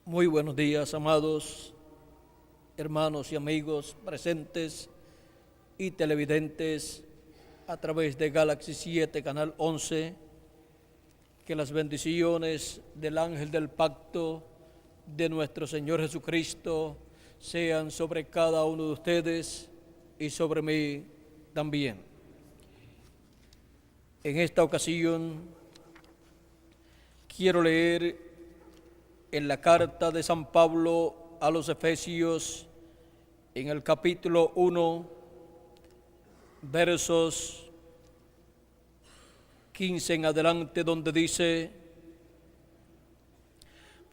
Muy buenos días, amados hermanos y amigos presentes y televidentes a través de Galaxy 7, Canal 11. Que las bendiciones del ángel del pacto de nuestro Señor Jesucristo sean sobre cada uno de ustedes y sobre mí también. En esta ocasión quiero leer en la carta de San Pablo a los Efesios, en el capítulo 1, versos 15 en adelante, donde dice: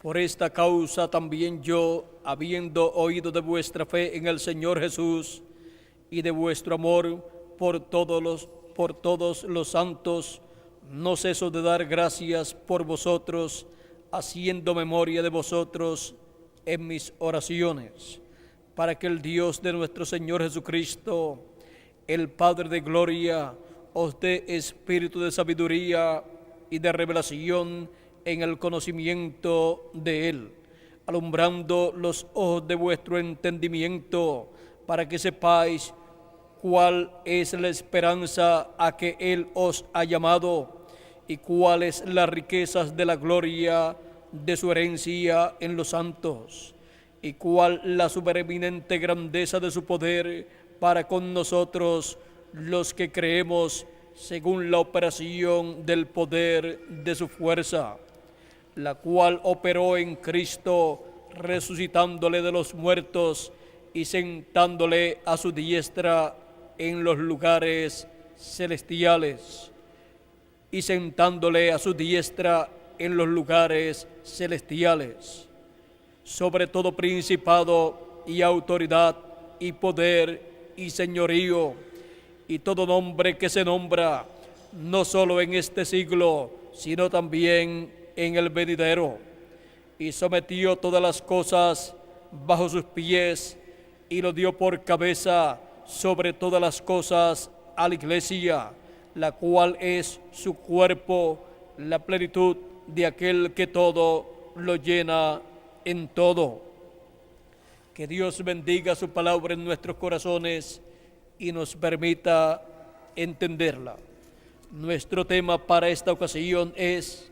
por esta causa también yo, habiendo oído de vuestra fe en el Señor Jesús y de vuestro amor por todos los santos, no ceso de dar gracias por vosotros, haciendo memoria de vosotros en mis oraciones, para que el Dios de nuestro Señor Jesucristo, el Padre de gloria, os dé espíritu de sabiduría y de revelación en el conocimiento de Él, alumbrando los ojos de vuestro entendimiento, para que sepáis cuál es la esperanza a que Él os ha llamado, y cuáles las riquezas de la gloria de su herencia en los santos, y cuál la supereminente grandeza de su poder para con nosotros los que creemos, según la operación del poder de su fuerza, la cual operó en Cristo, resucitándole de los muertos y sentándole a su diestra en los lugares celestiales, sobre todo principado y autoridad y poder y señorío, y todo nombre que se nombra, no solo en este siglo, sino también en el venidero. Y sometió todas las cosas bajo sus pies, y lo dio por cabeza sobre todas las cosas a la Iglesia, la cual es su cuerpo, la plenitud de aquel que todo lo llena en todo. Que Dios bendiga su palabra en nuestros corazones y nos permita entenderla. Nuestro tema para esta ocasión es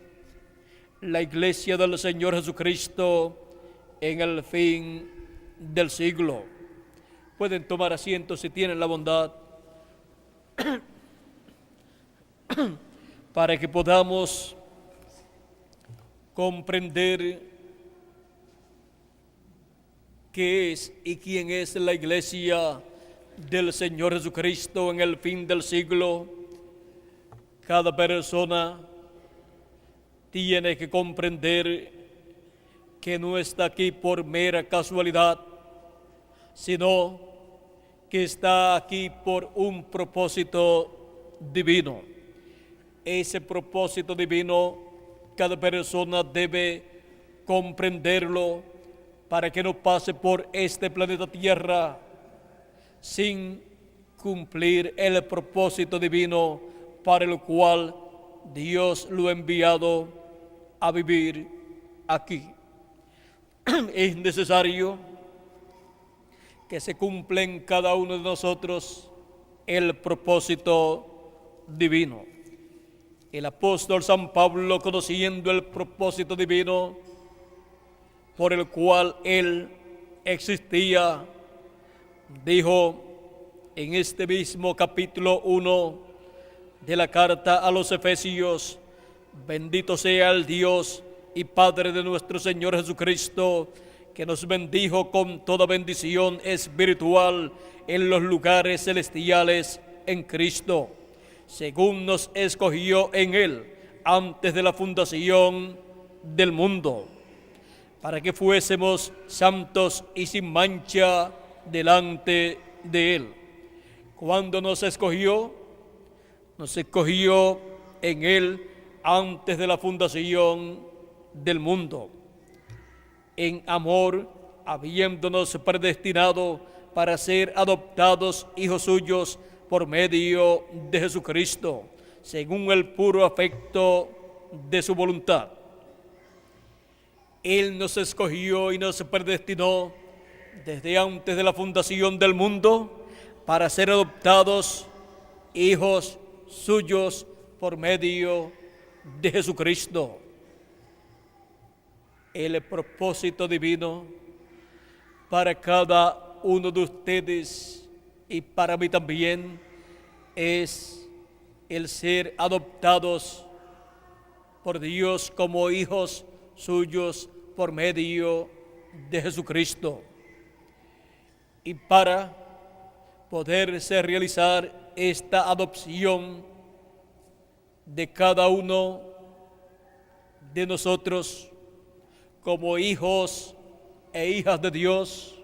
la Iglesia del Señor Jesucristo en el fin del siglo. Pueden tomar asiento si tienen la bondad, para que podamos comprender qué es y quién es la Iglesia del Señor Jesucristo en el fin del siglo. Cada persona tiene que comprender que no está aquí por mera casualidad, sino que está aquí por un propósito divino. Ese propósito divino, cada persona debe comprenderlo para que no pase por este planeta Tierra sin cumplir el propósito divino para el cual Dios lo ha enviado a vivir aquí. Es necesario que se cumpla en cada uno de nosotros el propósito divino. El apóstol San Pablo, conociendo el propósito divino por el cual él existía, dijo en este mismo capítulo 1 de la carta a los Efesios: bendito sea el Dios y Padre de nuestro Señor Jesucristo, que nos bendijo con toda bendición espiritual en los lugares celestiales en Cristo, según nos escogió en Él antes de la fundación del mundo, para que fuésemos santos y sin mancha delante de Él. Cuando nos escogió en Él antes de la fundación del mundo, en amor, habiéndonos predestinado para ser adoptados hijos suyos por medio de Jesucristo, según el puro afecto de su voluntad. Él nos escogió y nos predestinó desde antes de la fundación del mundo para ser adoptados hijos suyos por medio de Jesucristo. El propósito divino para cada uno de ustedes y para mí también es el ser adoptados por Dios como hijos suyos por medio de Jesucristo. Y para poderse realizar esta adopción de cada uno de nosotros como hijos e hijas de Dios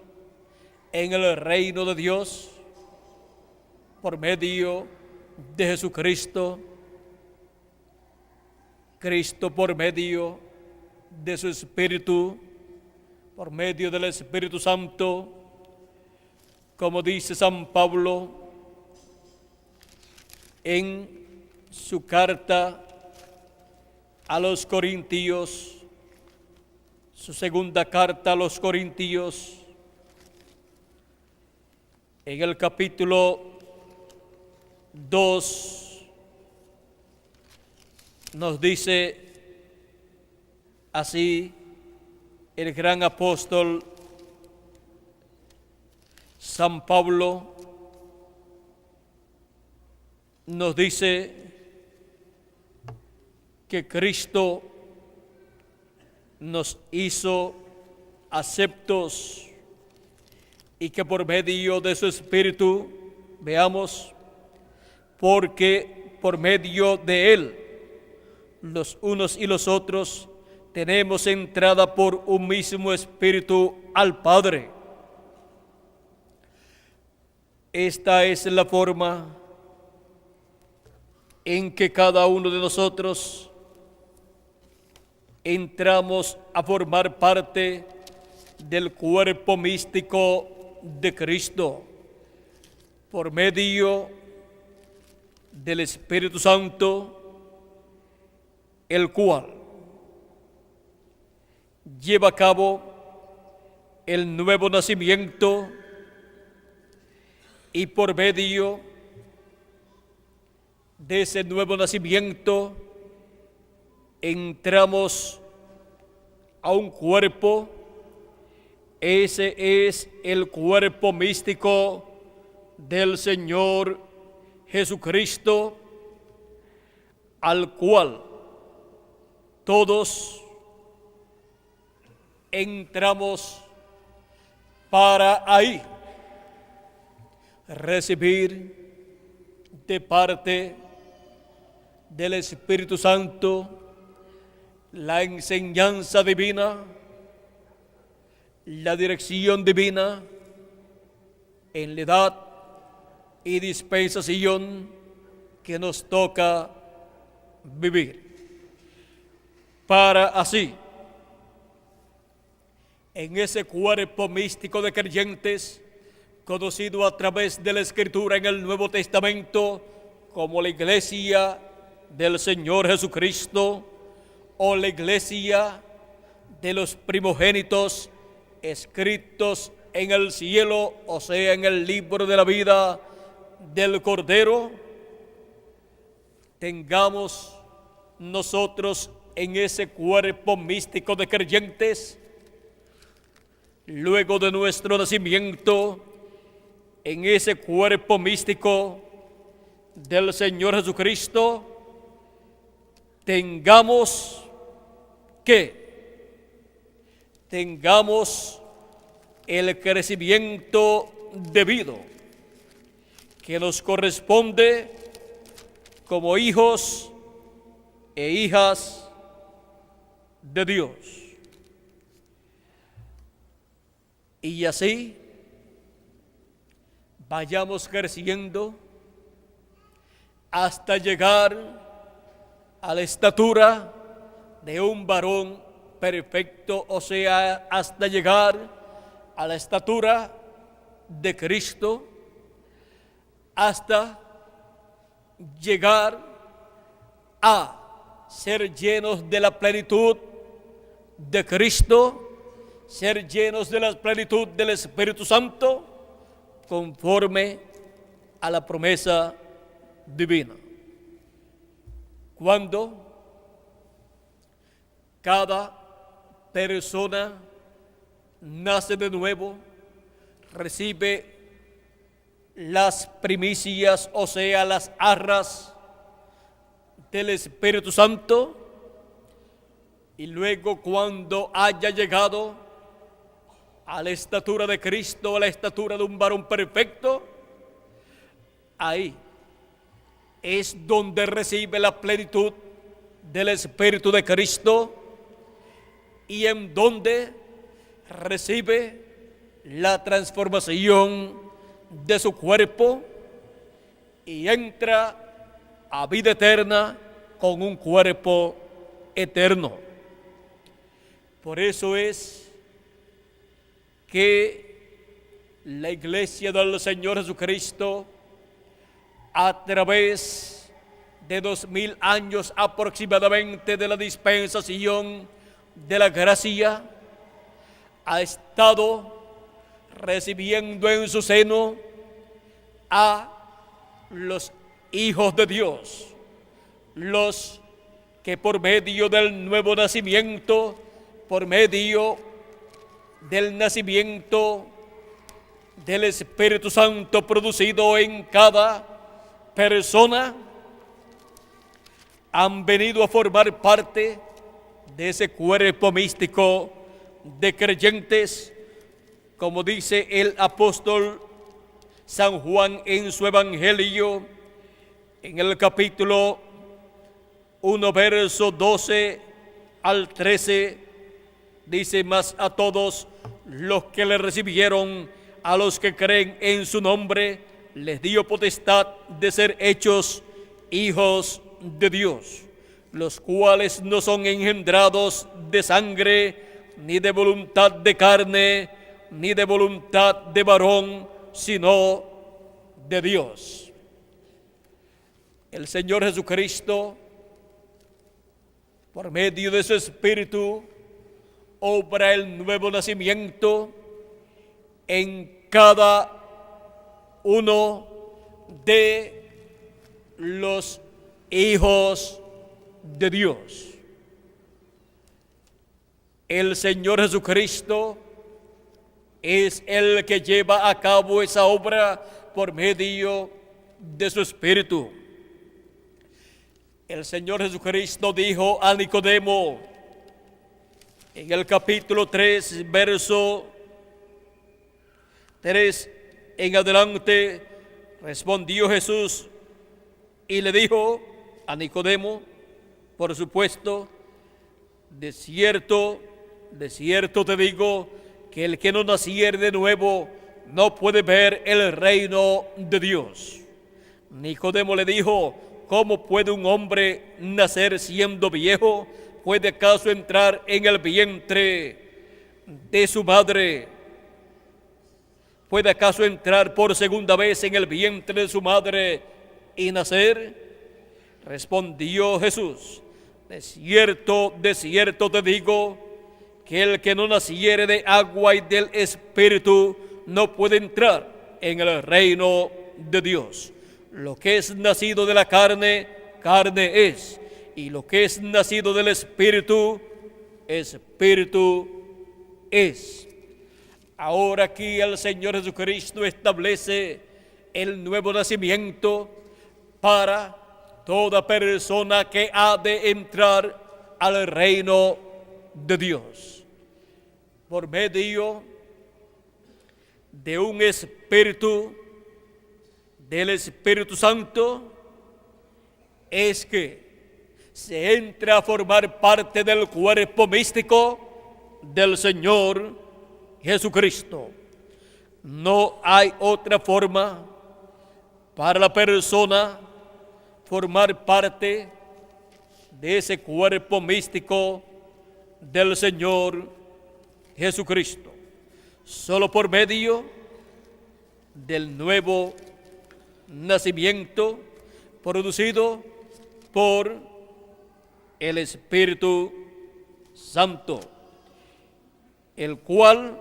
en el reino de Dios por medio de Jesucristo, Cristo por medio de su Espíritu, por medio del Espíritu Santo, como dice San Pablo en su carta a los Corintios, su segunda carta a los Corintios, en el capítulo 2, nos dice así el gran apóstol San Pablo, nos dice que Cristo nos hizo aceptos y que por medio de su Espíritu, veamos, porque por medio de Él, los unos y los otros, tenemos entrada por un mismo Espíritu al Padre. Esta es la forma en que cada uno de nosotros entramos a formar parte del cuerpo místico de Cristo por medio del Espíritu Santo, el cual lleva a cabo el nuevo nacimiento y por medio de ese nuevo nacimiento entramos a un cuerpo. Ese es el cuerpo místico del Señor Jesucristo, al cual todos entramos para ahí recibir de parte del Espíritu Santo la enseñanza divina, la dirección divina en la edad y dispensación que nos toca vivir, para así, en ese cuerpo místico de creyentes, conocido a través de la Escritura en el Nuevo Testamento como la Iglesia del Señor Jesucristo, o la Iglesia de los primogénitos escritos en el cielo, o sea, en el libro de la vida del Cordero, tengamos nosotros en ese cuerpo místico de creyentes, luego de nuestro nacimiento, en ese cuerpo místico del Señor Jesucristo, tengamos el crecimiento debido que nos corresponde como hijos e hijas de Dios. Y así vayamos creciendo hasta llegar a la estatura de un varón perfecto, o sea, hasta llegar a la estatura de Cristo hasta llegar a ser llenos de la plenitud de Cristo, ser llenos de la plenitud del Espíritu Santo, conforme a la promesa divina. Cuando cada persona nace de nuevo, recibe las primicias, o sea, las arras del Espíritu Santo, y luego cuando haya llegado a la estatura de Cristo, a la estatura de un varón perfecto, ahí es donde recibe la plenitud del Espíritu de Cristo y en donde recibe la transformación de su cuerpo y entra a vida eterna con un cuerpo eterno. Por eso es que la Iglesia del Señor Jesucristo, a través de 2000 años aproximadamente de la dispensación de la gracia, ha estado recibiendo en su seno a los hijos de Dios, los que por medio del nuevo nacimiento, por medio del nacimiento del Espíritu Santo producido en cada persona, han venido a formar parte de ese cuerpo místico de creyentes, como dice el apóstol San Juan en su Evangelio, en el capítulo 1, verso 12 al 13, dice: mas a todos los que le recibieron, a los que creen en su nombre, les dio potestad de ser hechos hijos de Dios, los cuales no son engendrados de sangre, ni de voluntad de carne, ni de voluntad de varón, sino de Dios. El Señor Jesucristo, por medio de su Espíritu, obra el nuevo nacimiento en cada uno de los hijos de Dios. El Señor Jesucristo es el que lleva a cabo esa obra por medio de su Espíritu. El Señor Jesucristo dijo a Nicodemo en el capítulo 3, verso 3 en adelante, respondió Jesús y le dijo a Nicodemo, por supuesto: de cierto te digo, que el que no naciere de nuevo no puede ver el reino de Dios. Nicodemo le dijo: ¿cómo puede un hombre nacer siendo viejo? ¿Puede acaso entrar en el vientre de su madre? ¿Puede acaso entrar por segunda vez en el vientre de su madre y nacer? Respondió Jesús: de cierto te digo, que el que no naciere de agua y del Espíritu no puede entrar en el reino de Dios. Lo que es nacido de la carne, carne es, y lo que es nacido del Espíritu, Espíritu es. Ahora aquí el Señor Jesucristo establece el nuevo nacimiento para toda persona que ha de entrar al reino de Dios, por medio de un espíritu, del Espíritu Santo, es que se entra a formar parte del cuerpo místico del Señor Jesucristo. No hay otra forma para la persona formar parte de ese cuerpo místico del Señor Jesucristo, solo por medio del nuevo nacimiento producido por el Espíritu Santo, el cual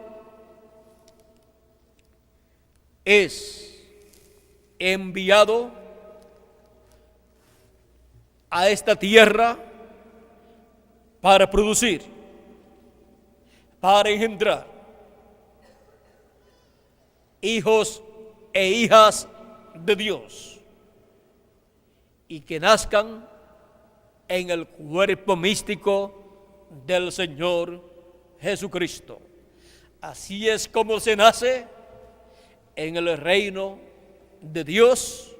es enviado a esta tierra para producir, para engendrar hijos e hijas de Dios, y que nazcan en el cuerpo místico del Señor Jesucristo. Así es como se nace en el reino de Dios,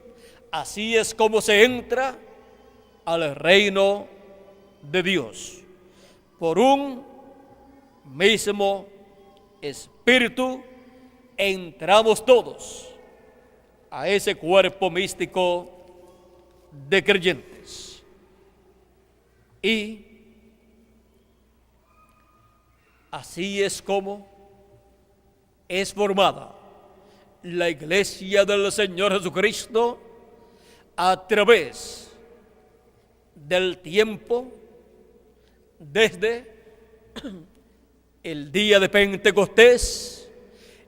así es como se entra al reino de Dios, por un mismo Espíritu entramos todos a ese cuerpo místico de creyentes. Y así es como es formada la iglesia del Señor Jesucristo a través del tiempo, desde el día de Pentecostés,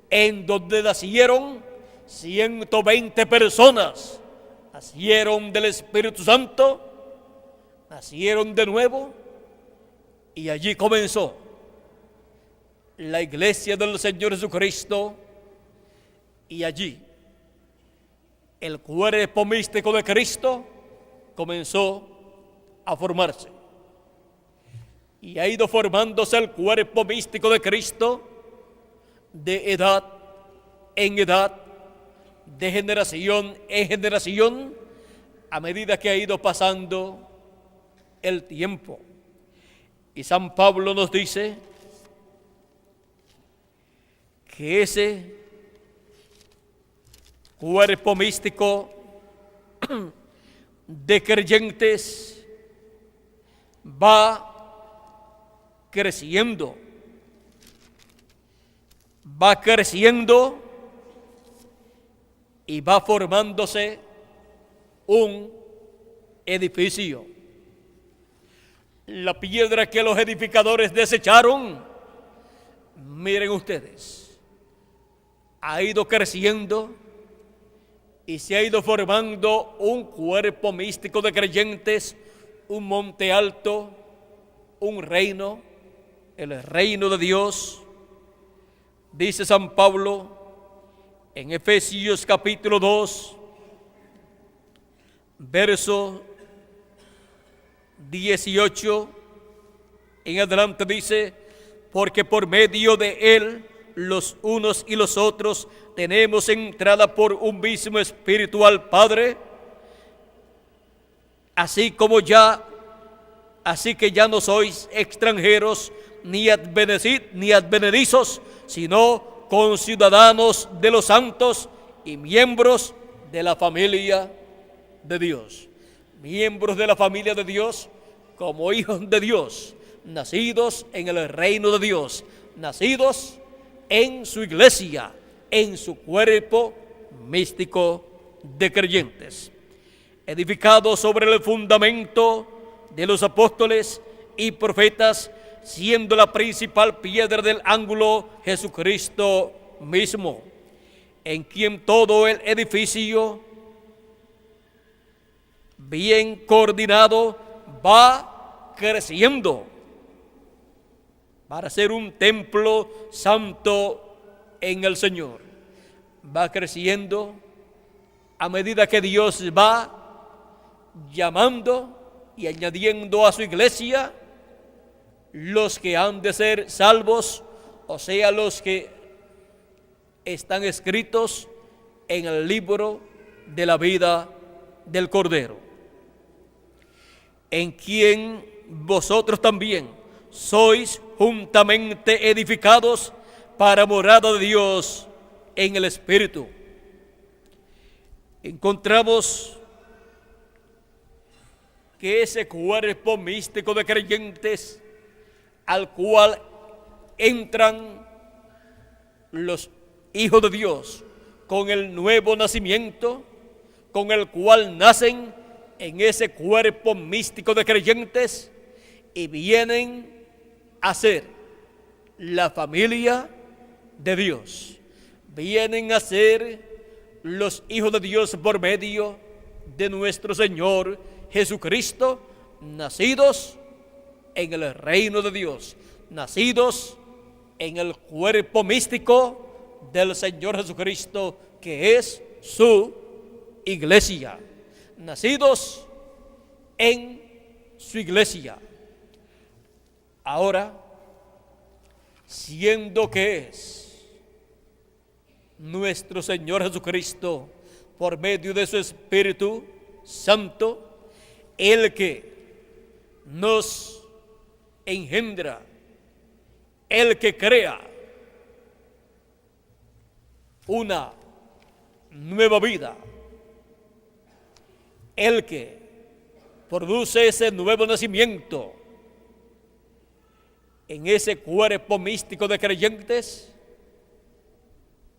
en donde nacieron 120 personas, nacieron del Espíritu Santo, nacieron de nuevo, y allí comenzó la iglesia del Señor Jesucristo, y allí el cuerpo místico de Cristo comenzó a formarse. Y ha ido formándose el cuerpo místico de Cristo de edad en edad, de generación en generación, a medida que ha ido pasando el tiempo. Y San Pablo nos dice que ese cuerpo místico de creyentes va creciendo y va formándose un edificio. La piedra que los edificadores desecharon, miren ustedes, ha ido creciendo y se ha ido formando un cuerpo místico de creyentes, un monte alto, un reino, el reino de Dios. Dice San Pablo en Efesios capítulo 2, verso 18 en adelante, dice: porque por medio de él los unos y los otros tenemos entrada por un mismo Espíritu al Padre, así que ya no sois extranjeros ni advenedizos, sino conciudadanos de los santos y miembros de la familia de Dios. Miembros de la familia de Dios como hijos de Dios, nacidos en el reino de Dios, nacidos en su iglesia, en su cuerpo místico de creyentes, edificados sobre el fundamento de los apóstoles y profetas, siendo la principal piedra del ángulo Jesucristo mismo, en quien todo el edificio, bien coordinado, va creciendo para ser un templo santo en el Señor. Va creciendo a medida que Dios va llamando y añadiendo a su iglesia los que han de ser salvos, o sea, los que están escritos en el libro de la vida del Cordero, en quien vosotros también sois juntamente edificados para morada de Dios en el Espíritu. Encontramos que ese cuerpo místico de creyentes al cual entran los hijos de Dios con el nuevo nacimiento, con el cual nacen en ese cuerpo místico de creyentes y vienen a ser la familia de Dios. Vienen a ser los hijos de Dios por medio de nuestro Señor Jesucristo, nacidos en el reino de Dios, nacidos en el cuerpo místico del Señor Jesucristo, que es su iglesia, nacidos en su iglesia. Ahora, siendo que es nuestro Señor Jesucristo, por medio de su Espíritu Santo, el que nos engendra, el que crea una nueva vida, el que produce ese nuevo nacimiento en ese cuerpo místico de creyentes.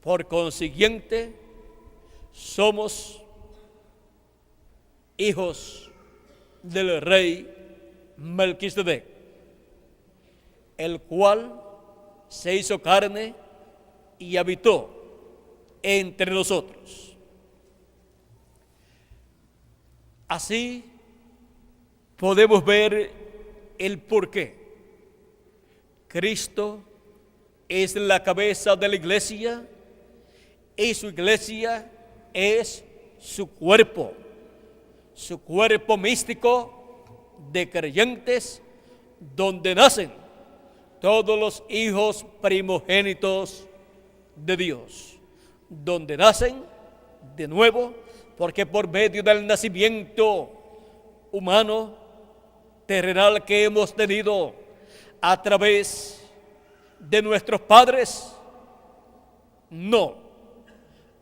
Por consiguiente, somos hijos del rey Melquisedec, el cual se hizo carne y habitó entre nosotros. Así podemos ver el porqué. Cristo es la cabeza de la iglesia y su iglesia es su cuerpo místico de creyentes, donde nacen todos los hijos primogénitos de Dios, donde nacen de nuevo, porque por medio del nacimiento humano, terrenal que hemos tenido a través de nuestros padres, no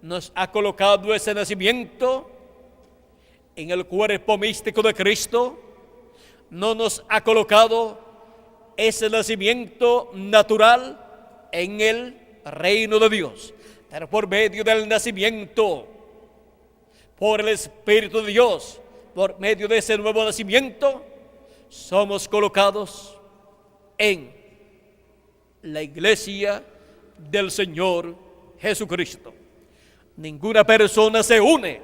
nos ha colocado ese nacimiento en el cuerpo místico de Cristo, no nos ha colocado ese nacimiento natural en el reino de Dios, pero por medio del nacimiento, por el Espíritu de Dios, por medio de ese nuevo nacimiento, somos colocados en la iglesia del Señor Jesucristo. Ninguna persona se une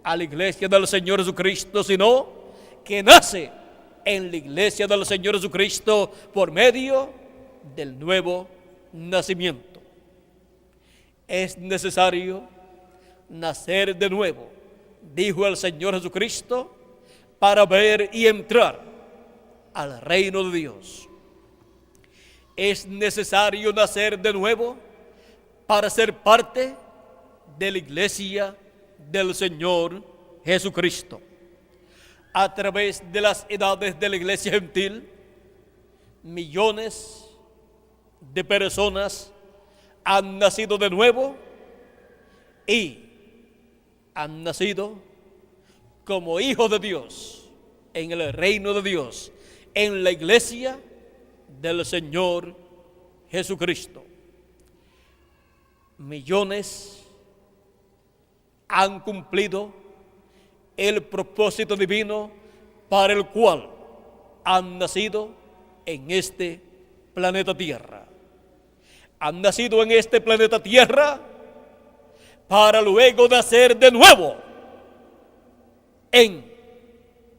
a la iglesia del Señor Jesucristo, sino que nace en la iglesia del Señor Jesucristo por medio del nuevo nacimiento. Es necesario nacer de nuevo, dijo el Señor Jesucristo, para ver y entrar al reino de Dios. Es necesario nacer de nuevo para ser parte de la iglesia del Señor Jesucristo. A través de las edades de la iglesia gentil, millones de personas han nacido de nuevo y han nacido como hijos de Dios en el reino de Dios, en la iglesia del Señor Jesucristo. Millones han cumplido el propósito divino para el cual han nacido en este planeta Tierra. Han nacido en este planeta Tierra para luego nacer de nuevo en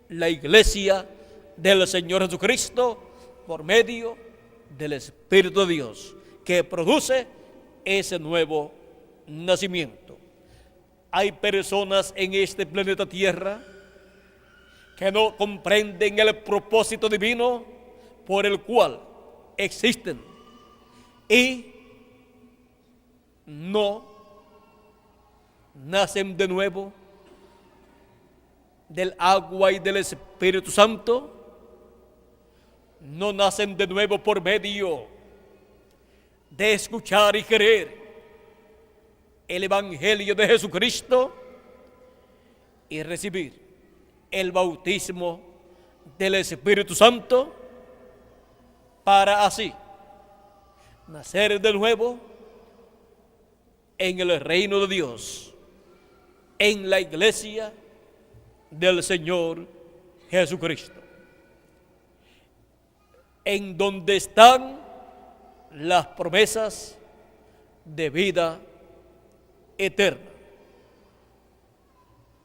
la iglesia del Señor Jesucristo por medio del Espíritu de Dios, que produce ese nuevo nacimiento. Hay personas en este planeta Tierra que no comprenden el propósito divino por el cual existen y no nacen de nuevo del agua y del Espíritu Santo, no nacen de nuevo por medio de escuchar y creer el Evangelio de Jesucristo y recibir el bautismo del Espíritu Santo, para así nacer de nuevo en el reino de Dios, en la iglesia del Señor Jesucristo, en donde están las promesas de vida eterna.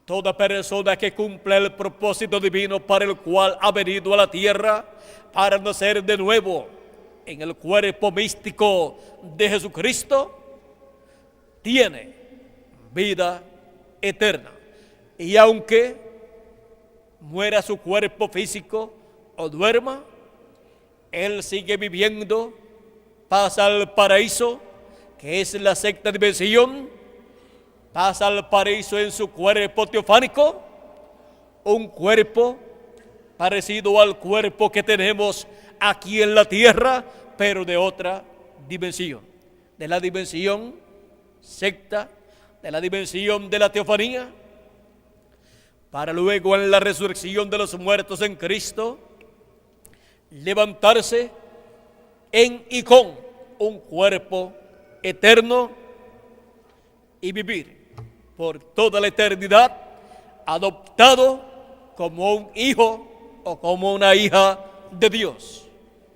Toda persona que cumpla el propósito divino para el cual ha venido a la tierra para nacer de nuevo en el cuerpo místico de Jesucristo, tiene vida eterna. Y aunque muera su cuerpo físico o duerma, él sigue viviendo, pasa al paraíso, que es la sexta dimensión, pasa al paraíso en su cuerpo teofánico, un cuerpo parecido al cuerpo que tenemos aquí en la tierra, pero de otra dimensión, de la dimensión sexta, de la dimensión de la teofanía, para luego en la resurrección de los muertos en Cristo, levantarse en y con un cuerpo eterno y vivir por toda la eternidad adoptado como un hijo o como una hija de Dios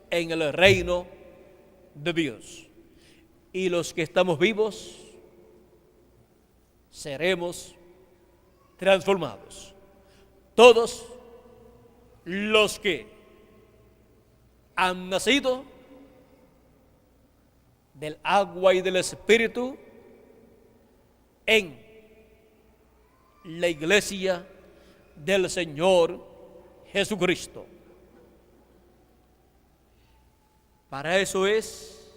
en el reino de Dios. Y los que estamos vivos seremos transformados. Todos los que han nacido del agua y del Espíritu en la iglesia del Señor Jesucristo. Para eso es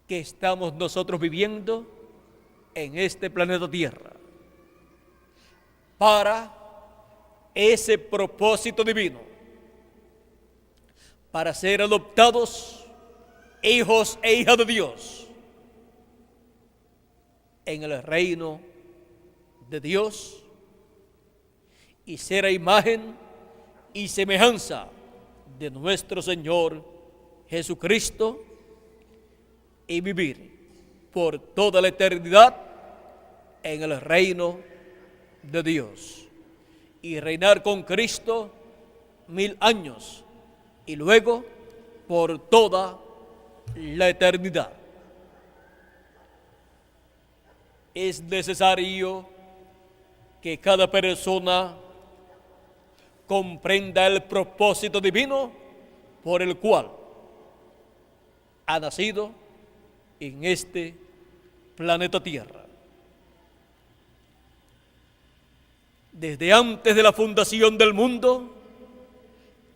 que estamos nosotros viviendo en este planeta Tierra, para ese propósito divino, para ser adoptados hijos e hijas de Dios en el reino de Dios y ser a imagen y semejanza de nuestro Señor Jesucristo y vivir por toda la eternidad en el reino de Dios y reinar con Cristo 1000 años y luego por toda la eternidad. Es necesario que cada persona comprenda el propósito divino por el cual ha nacido en este planeta Tierra. Desde antes de la fundación del mundo,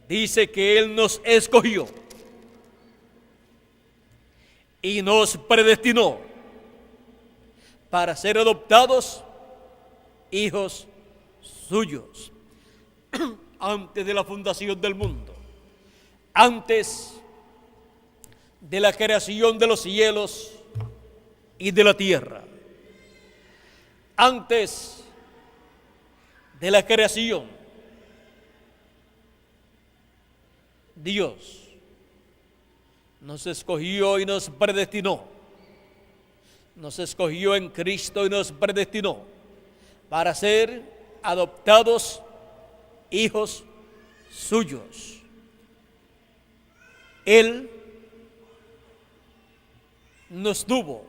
dice que Él nos escogió y nos predestinó para ser adoptados hijos suyos antes de la fundación del mundo, antes de la creación de los cielos y de la tierra, antes de la creación. Dios nos escogió y nos predestinó. Nos escogió en Cristo y nos predestinó para ser adoptados hijos suyos. Él nos tuvo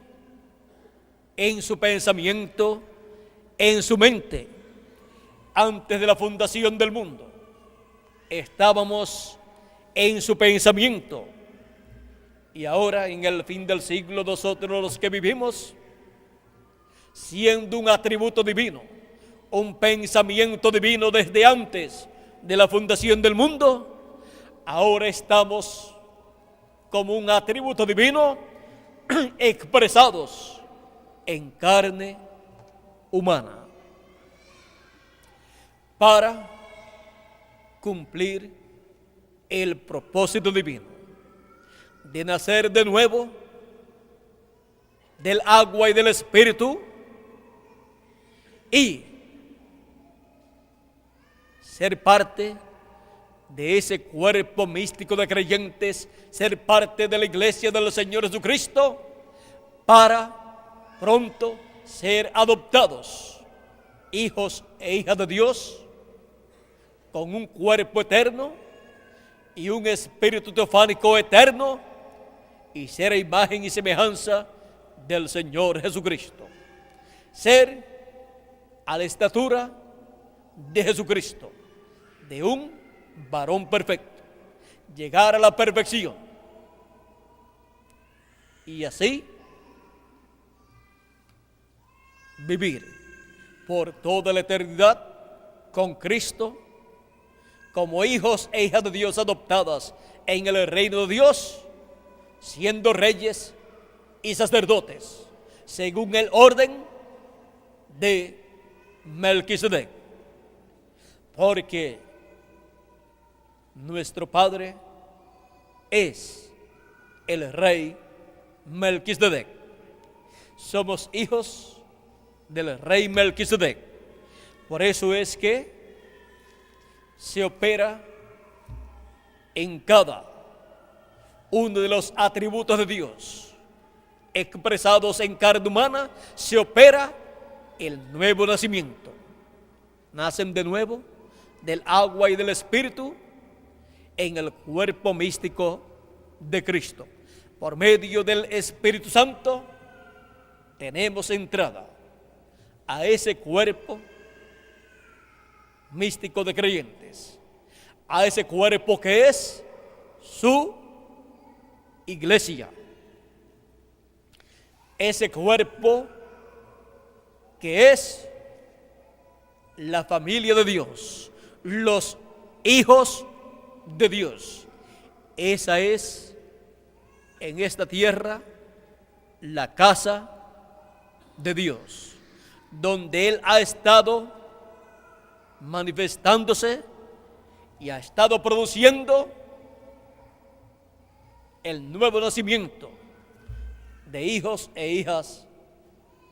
en su pensamiento, en su mente, antes de la fundación del mundo. Estábamos en su pensamiento. Y ahora, en el fin del siglo, nosotros los que vivimos, siendo un atributo divino, un pensamiento divino desde antes de la fundación del mundo, ahora estamos como un atributo divino expresados en carne humana para cumplir el propósito divino de nacer de nuevo del agua y del Espíritu y ser parte de ese cuerpo místico de creyentes, ser parte de la iglesia del Señor Jesucristo, para pronto ser adoptados, hijos e hijas de Dios, con un cuerpo eterno y un espíritu teofánico eterno, y ser a imagen y semejanza del Señor Jesucristo. Ser a la estatura de Jesucristo, de un varón perfecto, llegar a la perfección, y así vivir por toda la eternidad con Cristo, como hijos e hijas de Dios adoptadas en el reino de Dios, siendo reyes y sacerdotes, según el orden de Melquisedec. Porque nuestro Padre es el rey Melquisedec. Somos hijos del rey Melquisedec. Por eso es que se opera en cada uno de los atributos de Dios expresados en carne humana, se opera el nuevo nacimiento. Nacen de nuevo del agua y del Espíritu en el cuerpo místico de Cristo. Por medio del Espíritu Santo tenemos entrada a ese cuerpo místico de creyentes, a ese cuerpo que es su iglesia, ese cuerpo que es la familia de Dios, los hijos de Dios. Esa es en esta tierra la casa de Dios, donde Él ha estado manifestándose y ha estado produciendo el nuevo nacimiento de hijos e hijas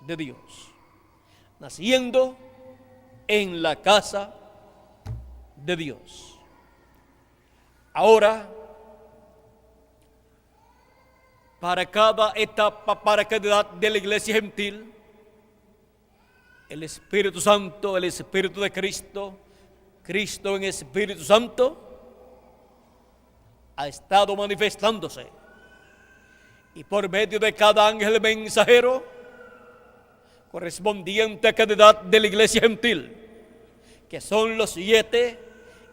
de Dios, naciendo en la casa de Dios. Ahora, para cada etapa, para cada edad de la iglesia gentil, el Espíritu Santo, el Espíritu de Cristo, Cristo en Espíritu Santo, ha estado manifestándose. Y por medio de cada ángel mensajero, correspondiente a cada edad de la iglesia gentil, que son los 7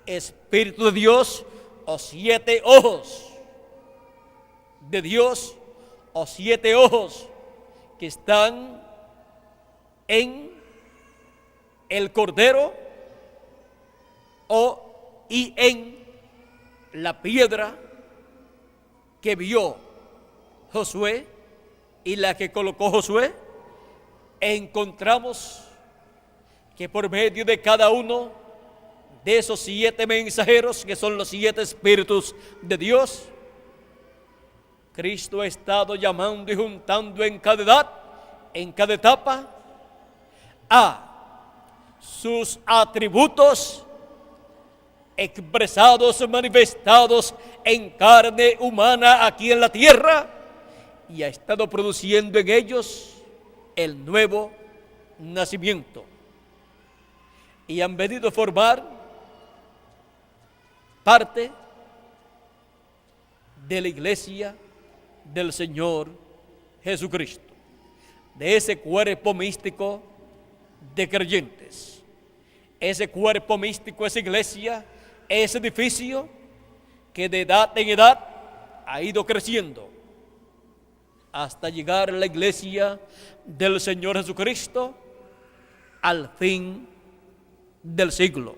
Espíritus de Dios, o 7 ojos de Dios, o 7 ojos que están en el Cordero y en la piedra que vio Josué y la que colocó Josué. Encontramos que por medio de cada uno de esos 7 mensajeros, que son los 7 Espíritus de Dios, Cristo ha estado llamando y juntando en cada edad, en cada etapa, a sus atributos expresados, manifestados en carne humana aquí en la tierra, y ha estado produciendo en ellos el nuevo nacimiento. Y han venido a formar parte de la iglesia del Señor Jesucristo, de ese cuerpo místico de creyentes. Ese cuerpo místico, esa iglesia, ese edificio que de edad en edad ha ido creciendo hasta llegar a la iglesia del Señor Jesucristo al fin del siglo.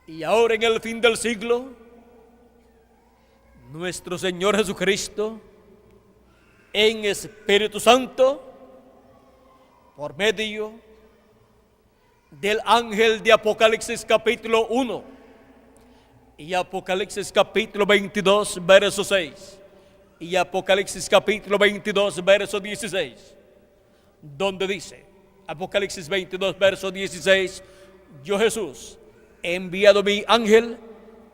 Y ahora en el fin del siglo, nuestro Señor Jesucristo, en Espíritu Santo, por medio del ángel de Apocalipsis capítulo 1 y Apocalipsis capítulo 22, verso 6, y Apocalipsis capítulo 22, verso 16, donde dice, Apocalipsis 22, verso 16, yo Jesús he enviado mi ángel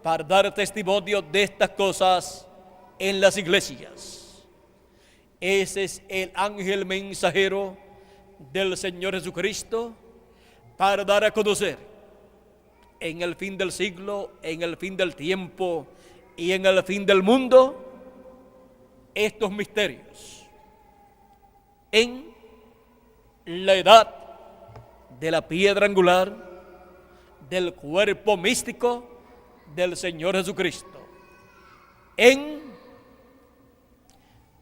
para dar testimonio de estas cosas en las iglesias. Ese es el ángel mensajero del Señor Jesucristo para dar a conocer en el fin del siglo, en el fin del tiempo y en el fin del mundo estos misterios. En la edad de la piedra angular del cuerpo místico del Señor Jesucristo. En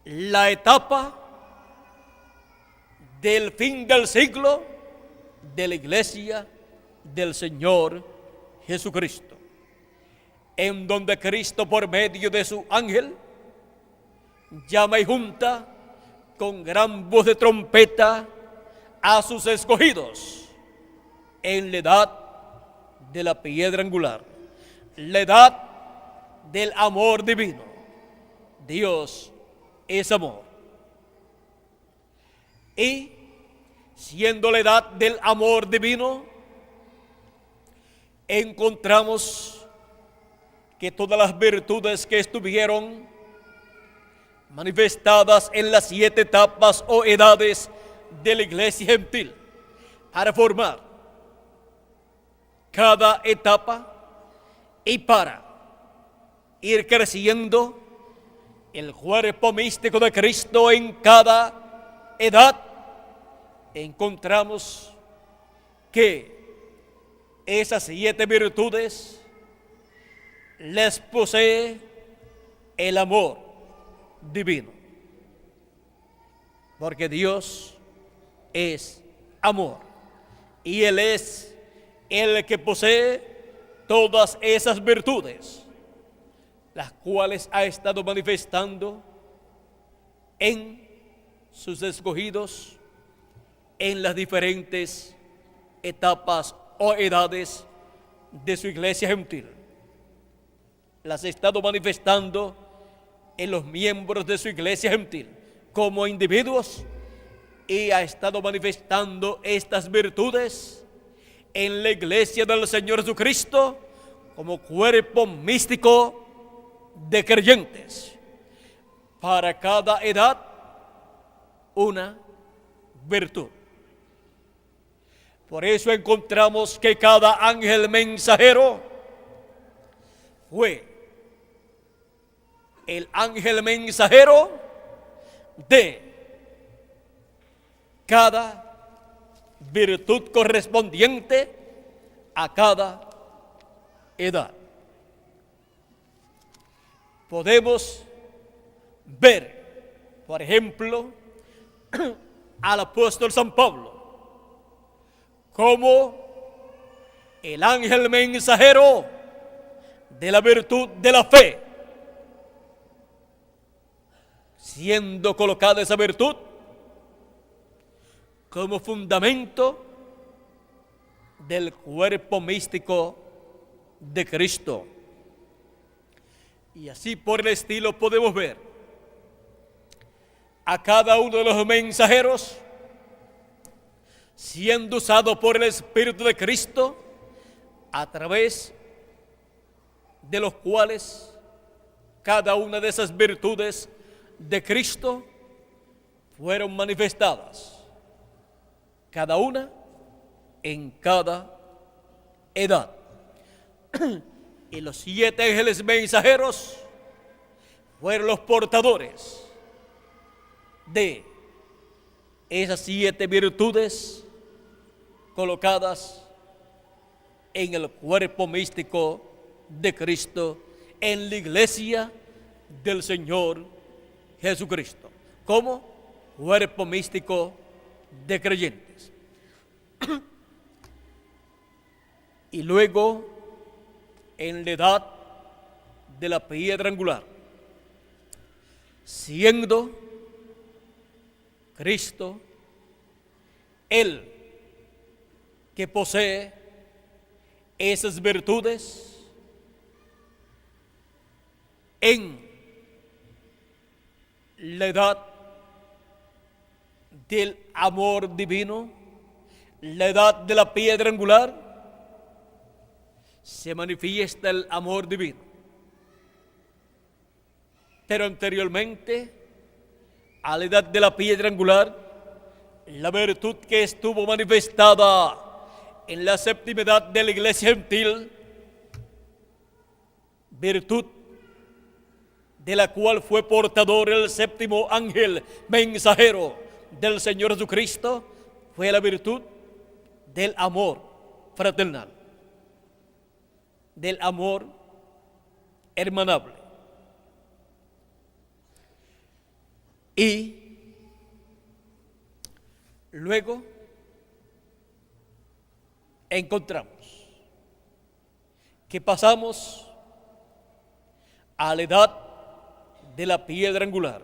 la etapa del fin del siglo de la iglesia del Señor Jesucristo, en donde Cristo, por medio de su ángel, llama y junta con gran voz de trompeta a sus escogidos en la edad de la piedra angular, la edad del amor divino. Dios es amor. Y siendo la edad del amor divino, encontramos que todas las virtudes que estuvieron manifestadas en las 7 etapas o edades de la iglesia gentil para formar cada etapa y para ir creciendo el cuerpo místico de Cristo en cada edad, encontramos que esas 7 virtudes les posee el amor divino, porque Dios es amor y Él es el que posee todas esas virtudes, las cuales ha estado manifestando en sus escogidos en las diferentes etapas o edades de su iglesia gentil. Las ha estado manifestando en los miembros de su iglesia gentil como individuos, y ha estado manifestando estas virtudes en la iglesia del Señor Jesucristo como cuerpo místico de creyentes. Para cada edad, una virtud. Por eso encontramos que cada ángel mensajero fue el ángel mensajero de cada virtud correspondiente a cada edad. Podemos ver, por ejemplo, al apóstol San Pablo como el ángel mensajero de la virtud de la fe, siendo colocada esa virtud como fundamento del cuerpo místico de Cristo. Y así por el estilo podemos ver a cada uno de los mensajeros siendo usado por el Espíritu de Cristo, a través de los cuales cada una de esas virtudes de Cristo fueron manifestadas, cada una en cada edad. Y los 7 ángeles mensajeros fueron los portadores de esas 7 virtudes colocadas en el cuerpo místico de Cristo, en la iglesia del Señor Jesucristo, como cuerpo místico de creyentes. Y luego, en la edad de la piedra angular, siendo Cristo el que posee esas virtudes en la edad del amor divino, la edad de la piedra angular, se manifiesta el amor divino. Pero anteriormente a la edad de la piedra angular, la virtud que estuvo manifestada en la séptima edad de la iglesia gentil, virtud de la cual fue portador el séptimo ángel mensajero del Señor Jesucristo, fue la virtud del amor fraternal, del amor hermanable. Y luego encontramos que pasamos a la edad de la piedra angular,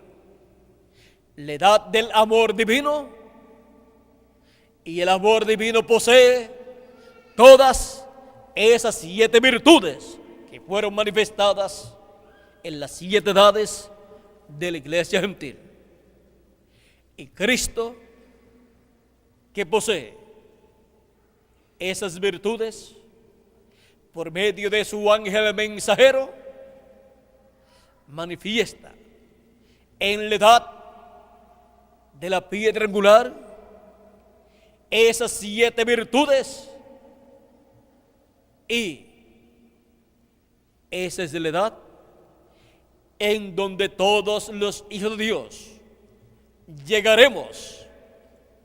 la edad del amor divino, y el amor divino posee todas esas 7 virtudes que fueron manifestadas en las 7 edades de la iglesia gentil. Y Cristo, que posee esas virtudes por medio de su ángel mensajero, manifiesta en la edad de la piedra angular esas 7 virtudes, y esa es la edad en donde todos los hijos de Dios llegaremos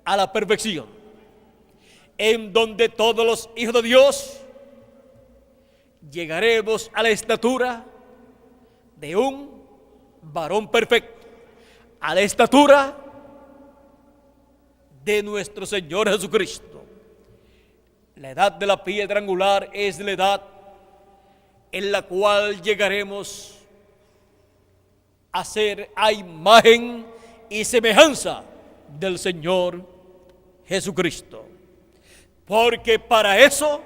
a la perfección, en donde todos los hijos de Dios llegaremos a la estatura de un varón perfecto, a la estatura de nuestro Señor Jesucristo. La edad de la piedra angular es la edad en la cual llegaremos a ser a imagen y semejanza del Señor Jesucristo. Porque para eso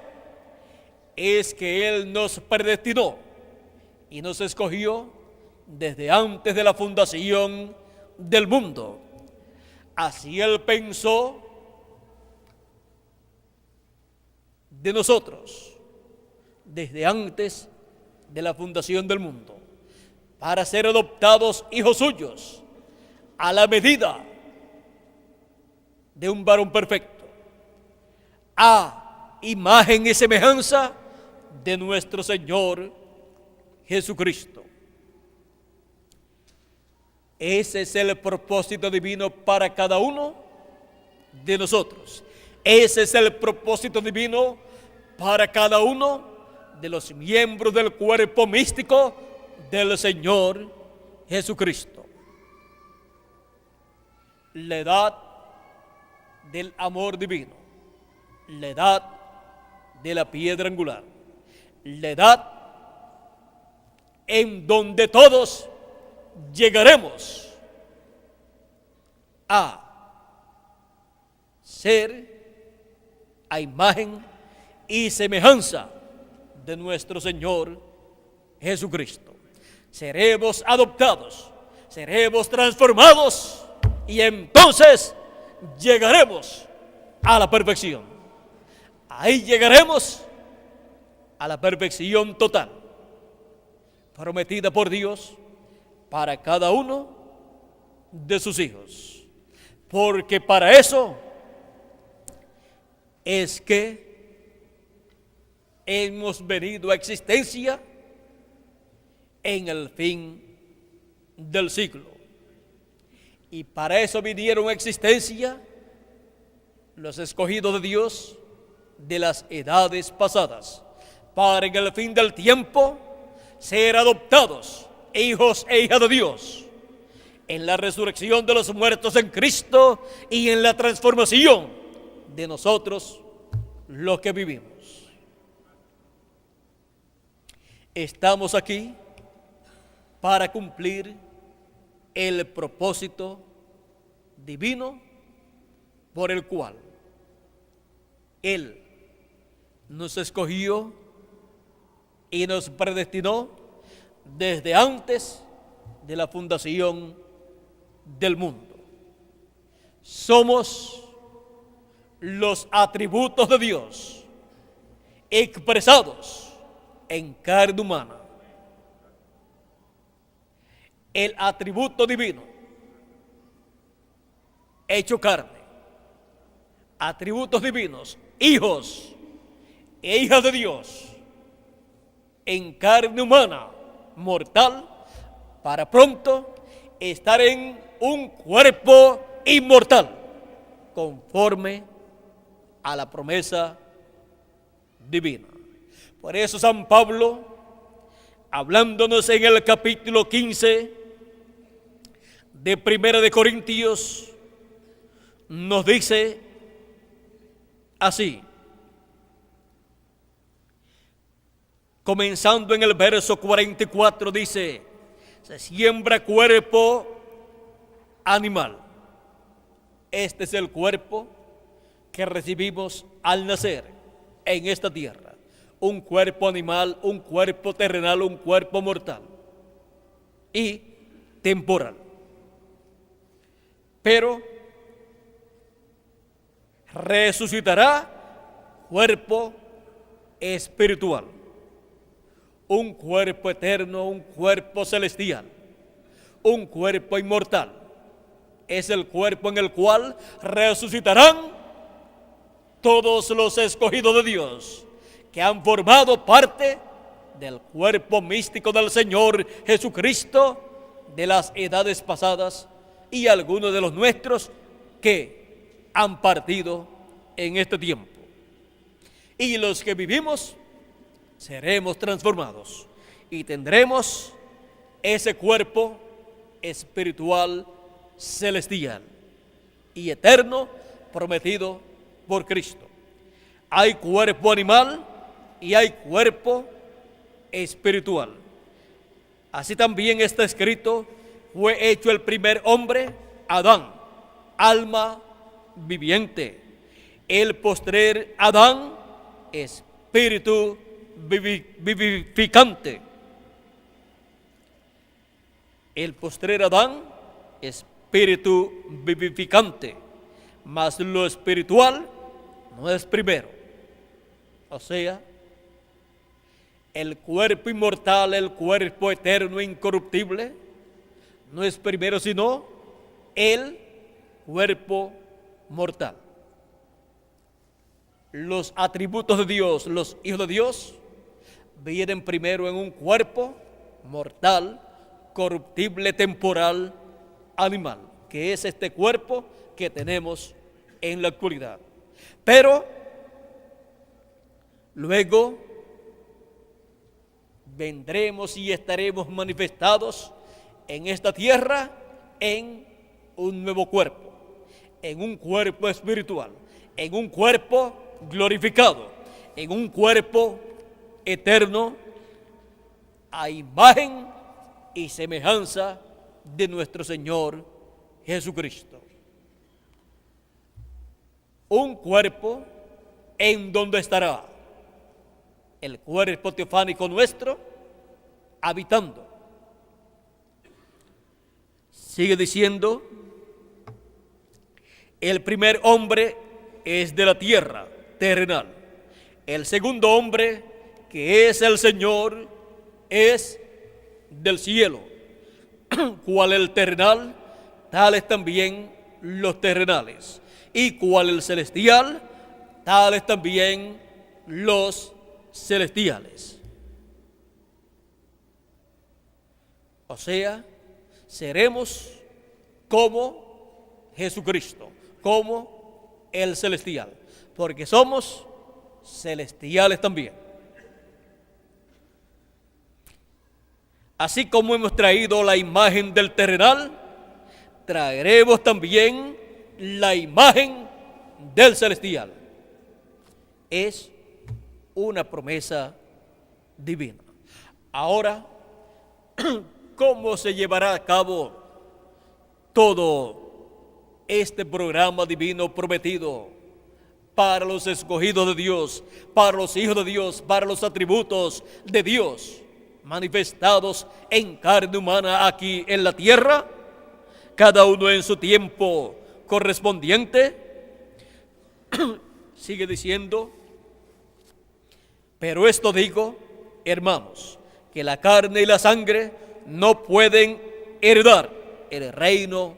es que Él nos predestinó y nos escogió desde antes de la fundación del mundo. Así Él pensó de nosotros desde antes de la fundación del mundo, para ser adoptados hijos suyos a la medida de un varón perfecto, a imagen y semejanza de nuestro Señor Jesucristo. Ese es el propósito divino para cada uno de nosotros. Ese es el propósito divino para cada uno de los miembros del cuerpo místico del Señor Jesucristo. La edad del amor divino, la edad de la piedra angular, la edad en donde todos llegaremos a ser a imagen y semejanza de nuestro Señor Jesucristo. Seremos adoptados, seremos transformados, y entonces llegaremos a la perfección. Ahí llegaremos a la perfección total, prometida por Dios para cada uno de sus hijos. Porque para eso es que hemos venido a existencia en el fin del siglo. Y para eso vinieron a existencia los escogidos de Dios de las edades pasadas, para en el fin del tiempo ser adoptados hijos e hijas de Dios, en la resurrección de los muertos en Cristo y en la transformación de nosotros los que vivimos. Estamos aquí para cumplir el propósito divino por el cual Él nos escogió y nos predestinó desde antes de la fundación del mundo. Somos los atributos de Dios expresados en carne humana. El atributo divino hecho carne, atributos divinos, hijos e hijas de Dios, en carne humana, mortal, para pronto estar en un cuerpo inmortal, conforme a la promesa divina. Por eso San Pablo, hablándonos en el capítulo 15 de Primera de Corintios, nos dice así, comenzando en el verso 44, dice: se siembra cuerpo animal. Este es el cuerpo que recibimos al nacer en esta tierra. Un cuerpo animal, un cuerpo terrenal, un cuerpo mortal y temporal. Pero resucitará cuerpo espiritual, un cuerpo eterno, un cuerpo celestial, un cuerpo inmortal. Es el cuerpo en el cual resucitarán todos los escogidos de Dios que han formado parte del cuerpo místico del Señor Jesucristo de las edades pasadas, y algunos de los nuestros que han partido en este tiempo. Y los que vivimos seremos transformados y tendremos ese cuerpo espiritual, celestial y eterno prometido por Cristo. Hay cuerpo animal y hay cuerpo espiritual. Así también está escrito: fue hecho el primer hombre, Adán, alma viviente. El postrer Adán, espíritu vivificante. El postrer Adán, espíritu vivificante. Mas lo espiritual no es primero. O sea, el cuerpo inmortal, el cuerpo eterno, incorruptible, no es primero, sino el cuerpo mortal. Los atributos de Dios, los hijos de Dios, vienen primero en un cuerpo mortal, corruptible, temporal, animal, que es este cuerpo que tenemos en la actualidad. Pero luego vendremos y estaremos manifestados en esta tierra en un nuevo cuerpo, en un cuerpo espiritual, en un cuerpo glorificado, en un cuerpo eterno, a imagen y semejanza de nuestro Señor Jesucristo. Un cuerpo en donde estará el cuerpo teofánico nuestro habitando. Sigue diciendo: el primer hombre es de la tierra, terrenal. El segundo hombre, que es el Señor, es del cielo. Cual el terrenal, tales también los terrenales. Y cual el celestial, tales también los celestiales. O sea, seremos como Jesucristo, como el celestial, porque somos celestiales también. Así como hemos traído la imagen del terrenal, traeremos también la imagen del celestial. Es una promesa divina. Ahora, ¿cómo se llevará a cabo todo este programa divino prometido para los escogidos de Dios, para los hijos de Dios, para los atributos de Dios manifestados en carne humana aquí en la tierra, cada uno en su tiempo correspondiente? Sigue diciendo: pero esto digo, hermanos, que la carne y la sangre no pueden heredar el reino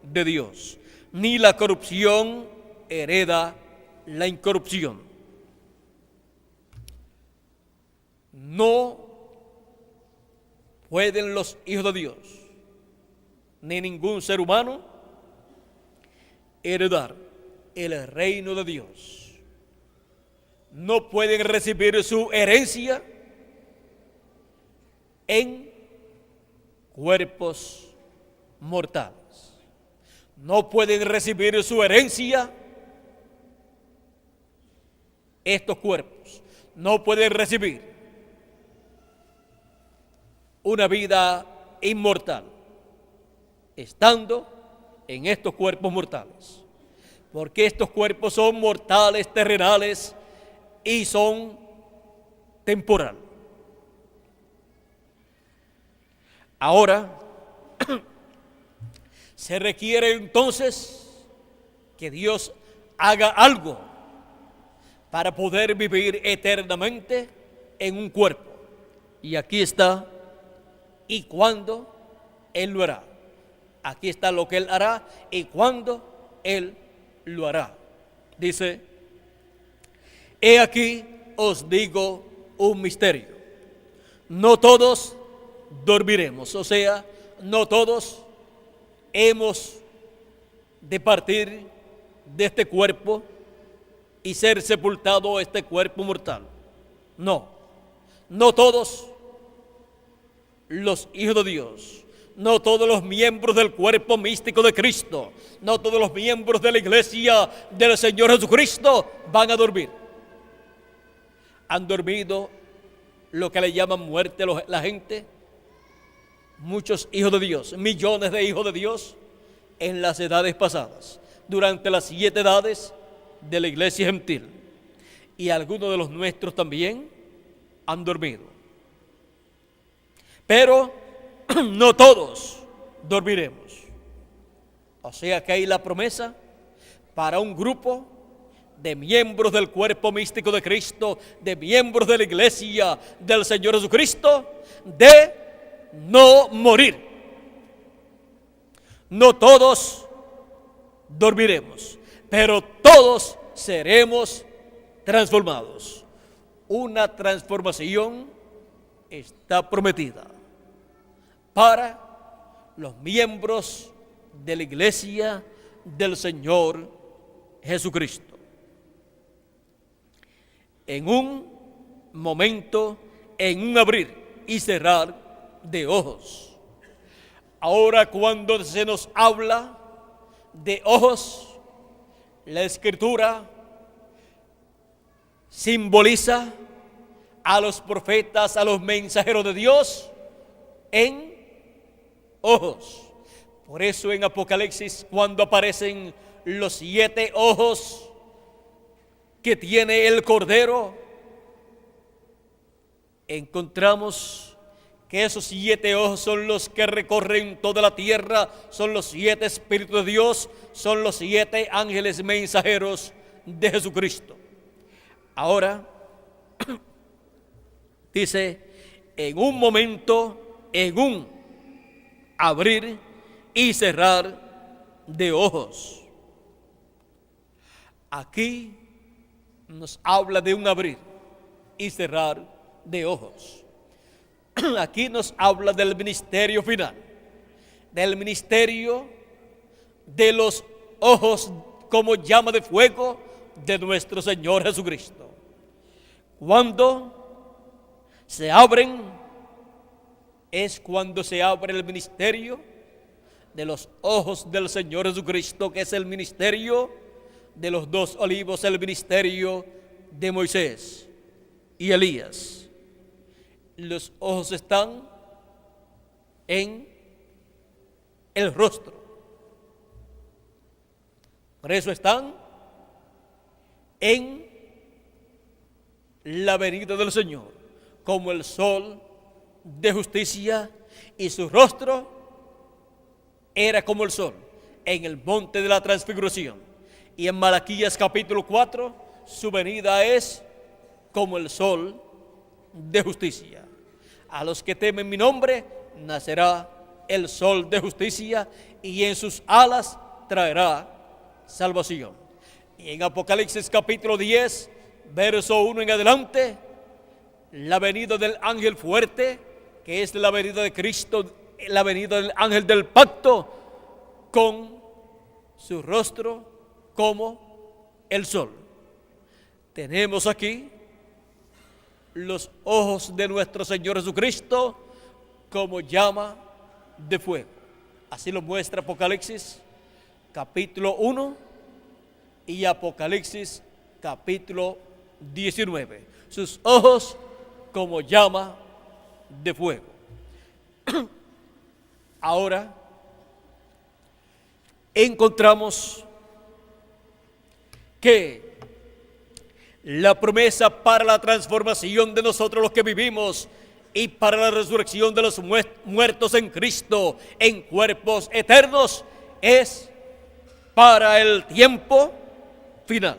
de Dios, ni la corrupción hereda la incorrupción. No pueden los hijos de Dios, ni ningún ser humano, heredar el reino de Dios. No pueden recibir su herencia en cuerpos mortales. No pueden recibir su herencia estos cuerpos. No pueden recibir una vida inmortal estando en estos cuerpos mortales, porque estos cuerpos son mortales, terrenales y son temporales. Ahora se requiere entonces que Dios haga algo para poder vivir eternamente en un cuerpo. Y aquí está, y cuándo Él lo hará. Aquí está lo que Él hará y cuándo Él lo hará. Dice: he aquí os digo un misterio. No todos dormiremos, o sea, no todos hemos de partir de este cuerpo y ser sepultado este cuerpo mortal. No, no todos los hijos de Dios, no todos los miembros del cuerpo místico de Cristo, no todos los miembros de la iglesia del Señor Jesucristo van a dormir. Han dormido lo que le llaman muerte la gente, muchos hijos de Dios, millones de hijos de Dios en las edades pasadas, durante las 7 edades de la iglesia gentil, y algunos de los nuestros también han dormido. Pero no todos dormiremos. O sea que hay la promesa para un grupo de miembros del cuerpo místico de Cristo, de miembros de la iglesia del Señor Jesucristo, de no morir. No todos dormiremos, pero todos seremos transformados. Una transformación está prometida para los miembros de la iglesia del Señor Jesucristo. En un momento, en un abrir y cerrar de ojos. Ahora, cuando se nos habla de ojos, la Escritura simboliza a los profetas, a los mensajeros de Dios en ojos. Por eso en Apocalipsis, cuando aparecen los 7 ojos que tiene el Cordero, encontramos que esos 7 ojos son los que recorren toda la tierra, son los 7 Espíritus de Dios, son los 7 ángeles mensajeros de Jesucristo. Ahora, dice, en un momento, en un abrir y cerrar de ojos. Aquí nos habla de un abrir y cerrar de ojos. Aquí nos habla del ministerio final, del ministerio de los ojos como llama de fuego de nuestro Señor Jesucristo. Cuando se abren, es cuando se abre el ministerio de los ojos del Señor Jesucristo, que es el ministerio de los 2 olivos, el ministerio de Moisés y Elías. Los ojos están en el rostro. Por eso están en la venida del Señor, como el sol de justicia, y su rostro era como el sol en el monte de la transfiguración. Y en Malaquías capítulo 4, su venida es como el sol de justicia. A los que temen mi nombre nacerá el sol de justicia, y en sus alas traerá salvación. Y en Apocalipsis capítulo 10, verso 1 en adelante, la venida del ángel fuerte, que es la venida de Cristo, la venida del ángel del pacto, con su rostro como el sol. Tenemos aquí los ojos de nuestro Señor Jesucristo como llama de fuego. Así lo muestra Apocalipsis capítulo 1 y Apocalipsis capítulo 19. Sus ojos como llama de fuego. Ahora encontramos que la promesa para la transformación de nosotros los que vivimos y para la resurrección de los muertos en Cristo en cuerpos eternos es para el tiempo final,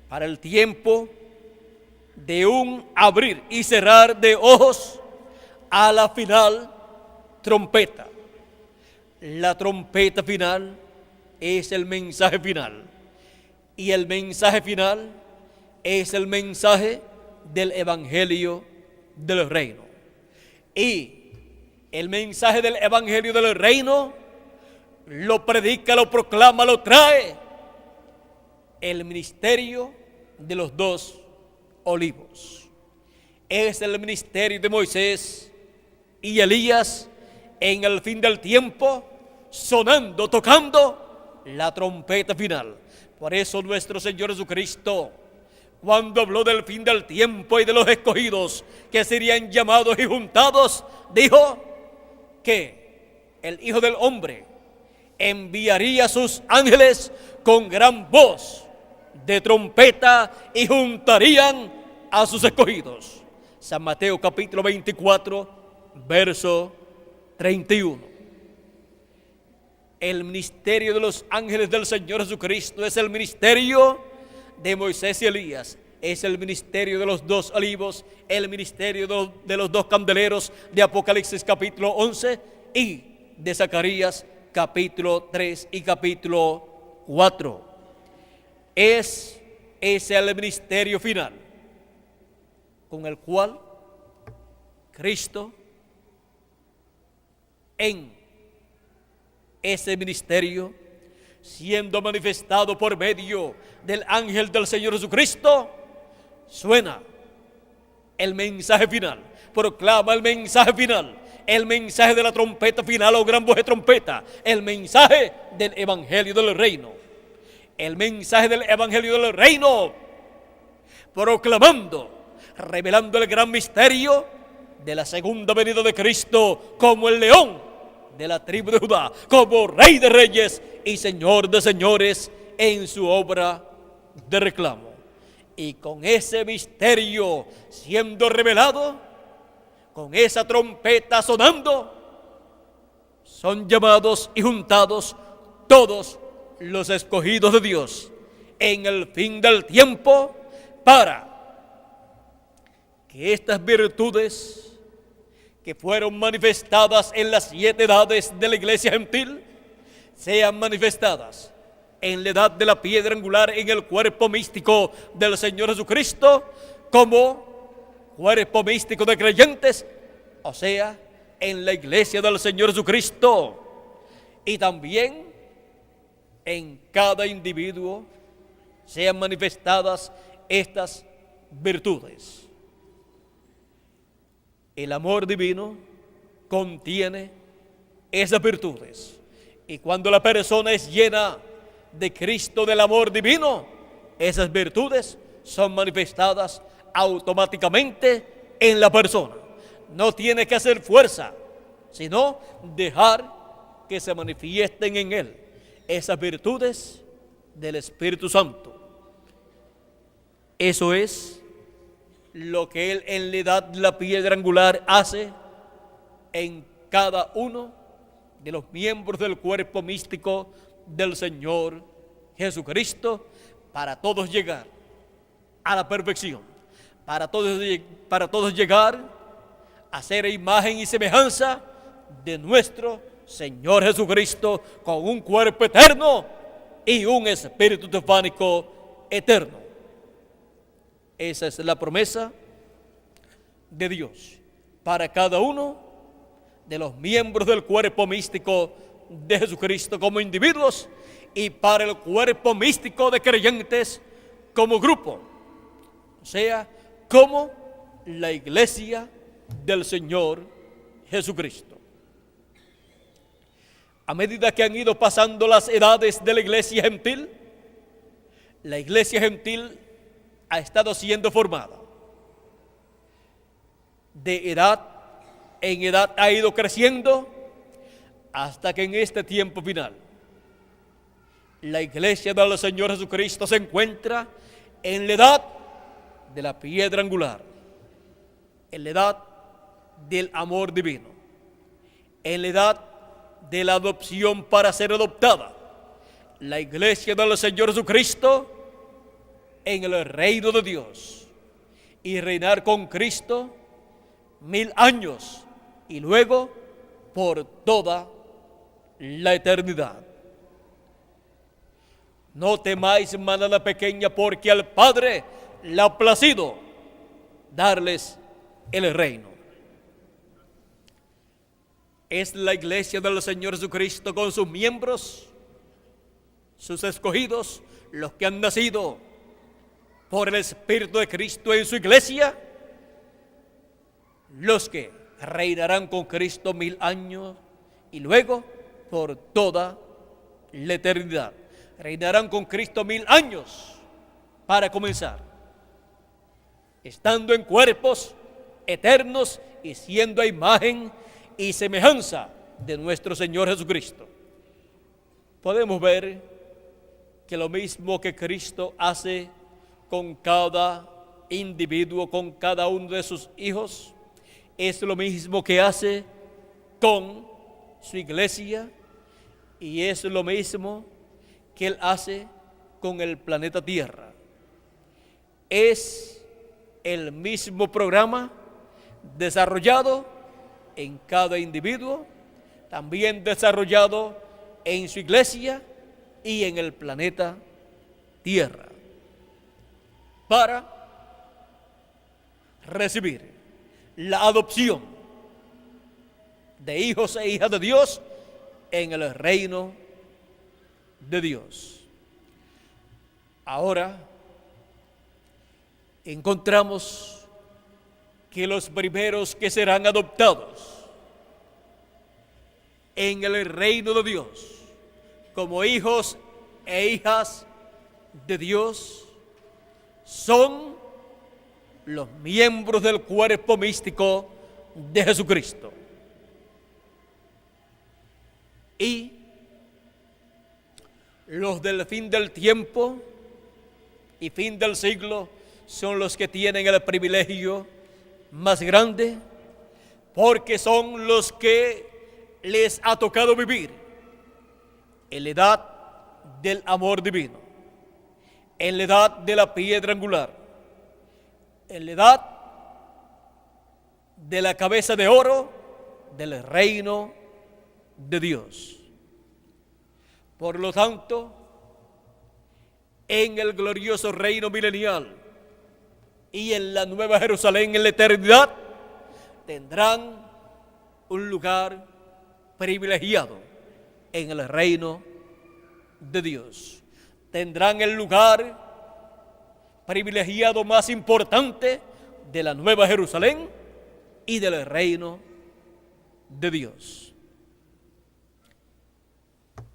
para el tiempo de un abrir y cerrar de ojos a la final trompeta. La trompeta final es el mensaje final, y el mensaje final es el mensaje del evangelio del reino. Y el mensaje del evangelio del reino lo predica, lo proclama, lo trae el ministerio de los dos olivos. Es el ministerio de Moisés y Elías en el fin del tiempo, sonando, tocando la trompeta final. Por eso nuestro Señor Jesucristo, cuando habló del fin del tiempo y de los escogidos que serían llamados y juntados, dijo que el Hijo del Hombre enviaría a sus ángeles con gran voz de trompeta y juntarían a sus escogidos. San Mateo capítulo 24, verso 31. El ministerio de los ángeles del Señor Jesucristo es el ministerio de Moisés y Elías, es el ministerio de los dos olivos, el ministerio de los dos candeleros de Apocalipsis capítulo 11 y de Zacarías capítulo 3 y capítulo 4. Es el ministerio final con el cual Cristo en ese ministerio, siendo manifestado por medio del ángel del Señor Jesucristo, suena el mensaje final, proclama el mensaje final, el mensaje de la trompeta final o gran voz de trompeta, el mensaje del evangelio del reino, el mensaje del evangelio del reino, proclamando, revelando el gran misterio de la segunda venida de Cristo como el león de la tribu de Judá, como Rey de Reyes y Señor de Señores en su obra de reclamo. Y con ese misterio siendo revelado, con esa trompeta sonando, son llamados y juntados todos los escogidos de Dios en el fin del tiempo para que estas virtudes que fueron manifestadas en las 7 edades de la iglesia gentil, sean manifestadas en la edad de la piedra angular en el cuerpo místico del Señor Jesucristo, como cuerpo místico de creyentes, o sea, en la iglesia del Señor Jesucristo, y también en cada individuo sean manifestadas estas virtudes. El amor divino contiene esas virtudes. Y cuando la persona es llena de Cristo, del amor divino, esas virtudes son manifestadas automáticamente en la persona. No tiene que hacer fuerza, sino dejar que se manifiesten en él esas virtudes del Espíritu Santo. Eso es lo que Él en la edad de la piedra angular hace en cada uno de los miembros del cuerpo místico del Señor Jesucristo, para todos llegar a la perfección, para todos llegar a ser imagen y semejanza de nuestro Señor Jesucristo, con un cuerpo eterno y un espíritu teofánico eterno. Esa es la promesa de Dios para cada uno de los miembros del cuerpo místico de Jesucristo como individuos y para el cuerpo místico de creyentes como grupo, o sea, como la iglesia del Señor Jesucristo. A medida que han ido pasando las edades de la iglesia gentil ha estado siendo formada. De edad en edad ha ido creciendo hasta que en este tiempo final la iglesia del Señor Jesucristo se encuentra en la edad de la piedra angular, en la edad del amor divino, en la edad de la adopción para ser adoptada. La iglesia del Señor Jesucristo en el reino de Dios y reinar con Cristo 1000 años y luego por toda la eternidad. No temáis, manada pequeña, porque al Padre le ha placido darles el reino. Es la iglesia del Señor Jesucristo con sus miembros, sus escogidos, los que han nacido por el Espíritu de Cristo en su iglesia, los que reinarán con Cristo 1000 años y luego por toda la eternidad. Reinarán con Cristo 1000 años para comenzar, estando en cuerpos eternos y siendo a imagen y semejanza de nuestro Señor Jesucristo. Podemos ver que lo mismo que Cristo hace con cada individuo, con cada uno de sus hijos, es lo mismo que hace con su iglesia y es lo mismo que Él hace con el planeta Tierra. Es el mismo programa desarrollado en cada individuo, también desarrollado en su iglesia y en el planeta Tierra, para recibir la adopción de hijos e hijas de Dios en el reino de Dios. Ahora encontramos que los primeros que serán adoptados en el reino de Dios como hijos e hijas de Dios son los miembros del cuerpo místico de Jesucristo. Y los del fin del tiempo y fin del siglo son los que tienen el privilegio más grande, porque son los que les ha tocado vivir en la edad del amor divino, en la edad de la piedra angular, en la edad de la cabeza de oro del reino de Dios. Por lo tanto, en el glorioso reino milenial y en la nueva Jerusalén en la eternidad, tendrán un lugar privilegiado en el reino de Dios. Tendrán el lugar privilegiado más importante de la nueva Jerusalén y del reino de Dios.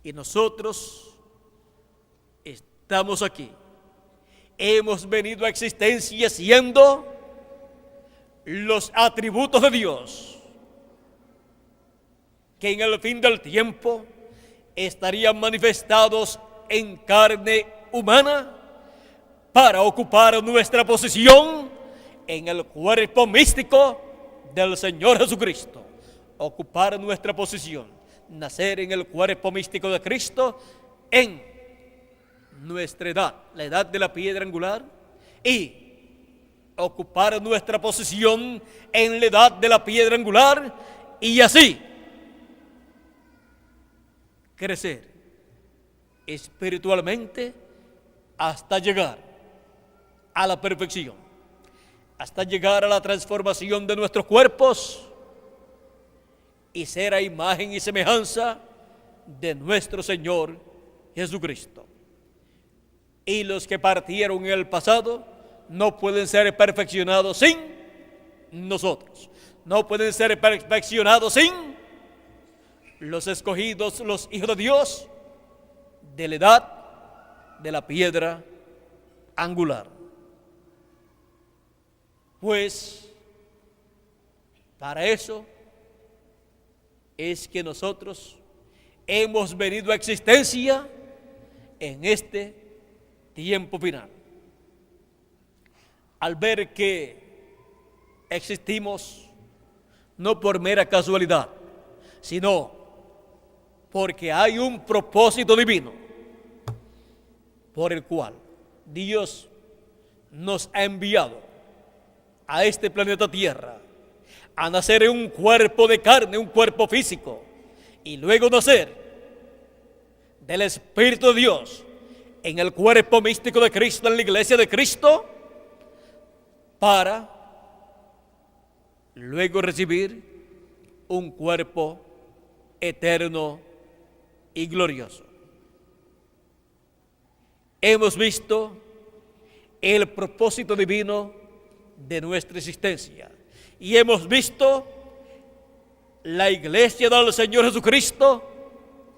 Y nosotros estamos aquí. Hemos venido a existencia siendo los atributos de Dios, que en el fin del tiempo estarían manifestados en carne humana para ocupar nuestra posición en el cuerpo místico del Señor Jesucristo. Ocupar nuestra posición, nacer en el cuerpo místico de Cristo en nuestra edad, la edad de la piedra angular, y ocupar nuestra posición en la edad de la piedra angular y así crecer espiritualmente hasta llegar a la perfección, hasta llegar a la transformación de nuestros cuerpos y ser a imagen y semejanza de nuestro Señor Jesucristo. Y los que partieron en el pasado no pueden ser perfeccionados sin nosotros. No pueden ser perfeccionados sin los escogidos, los hijos de Dios, de la edad de la piedra angular. Pues para eso es que nosotros hemos venido a existencia en este tiempo final. Al ver que existimos no por mera casualidad, sino porque hay un propósito divino por el cual Dios nos ha enviado a este planeta Tierra a nacer en un cuerpo de carne, un cuerpo físico, y luego nacer del Espíritu de Dios en el cuerpo místico de Cristo, en la iglesia de Cristo, para luego recibir un cuerpo eterno y glorioso. Hemos visto el propósito divino de nuestra existencia y hemos visto la iglesia del Señor Jesucristo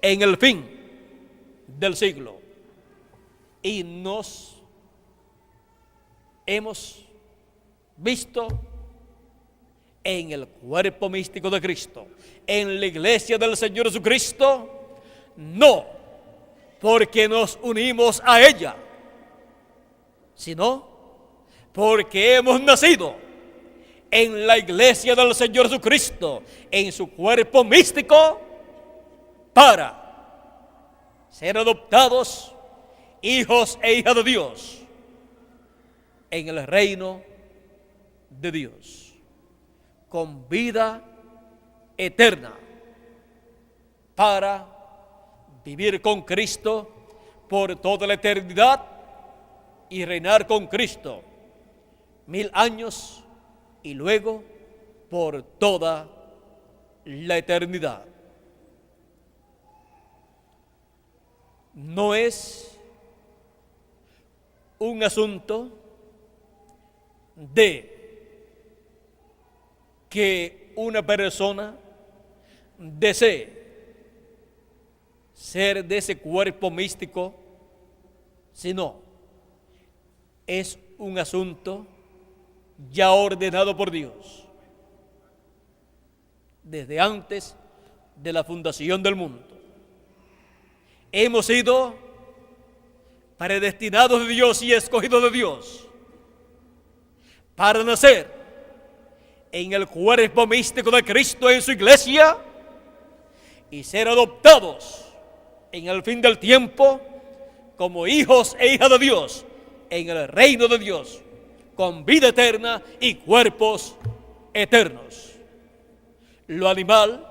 en el fin del siglo y nos hemos visto en el cuerpo místico de Cristo, en la iglesia del Señor Jesucristo, no porque nos unimos a ella, sino porque hemos nacido en la iglesia del Señor Jesucristo, en su cuerpo místico, para ser adoptados hijos e hijas de Dios en el reino de Dios, con vida eterna, para vivir con Cristo por toda la eternidad y reinar con Cristo 1000 años y luego por toda la eternidad. No es un asunto de que una persona desee ser de ese cuerpo místico, sino es un asunto ya ordenado por Dios desde antes de la fundación del mundo. Hemos sido predestinados de Dios y escogidos de Dios para nacer en el cuerpo místico de Cristo en su iglesia y ser adoptados en el fin del tiempo como hijos e hijas de Dios en el reino de Dios, con vida eterna y cuerpos eternos. Lo animal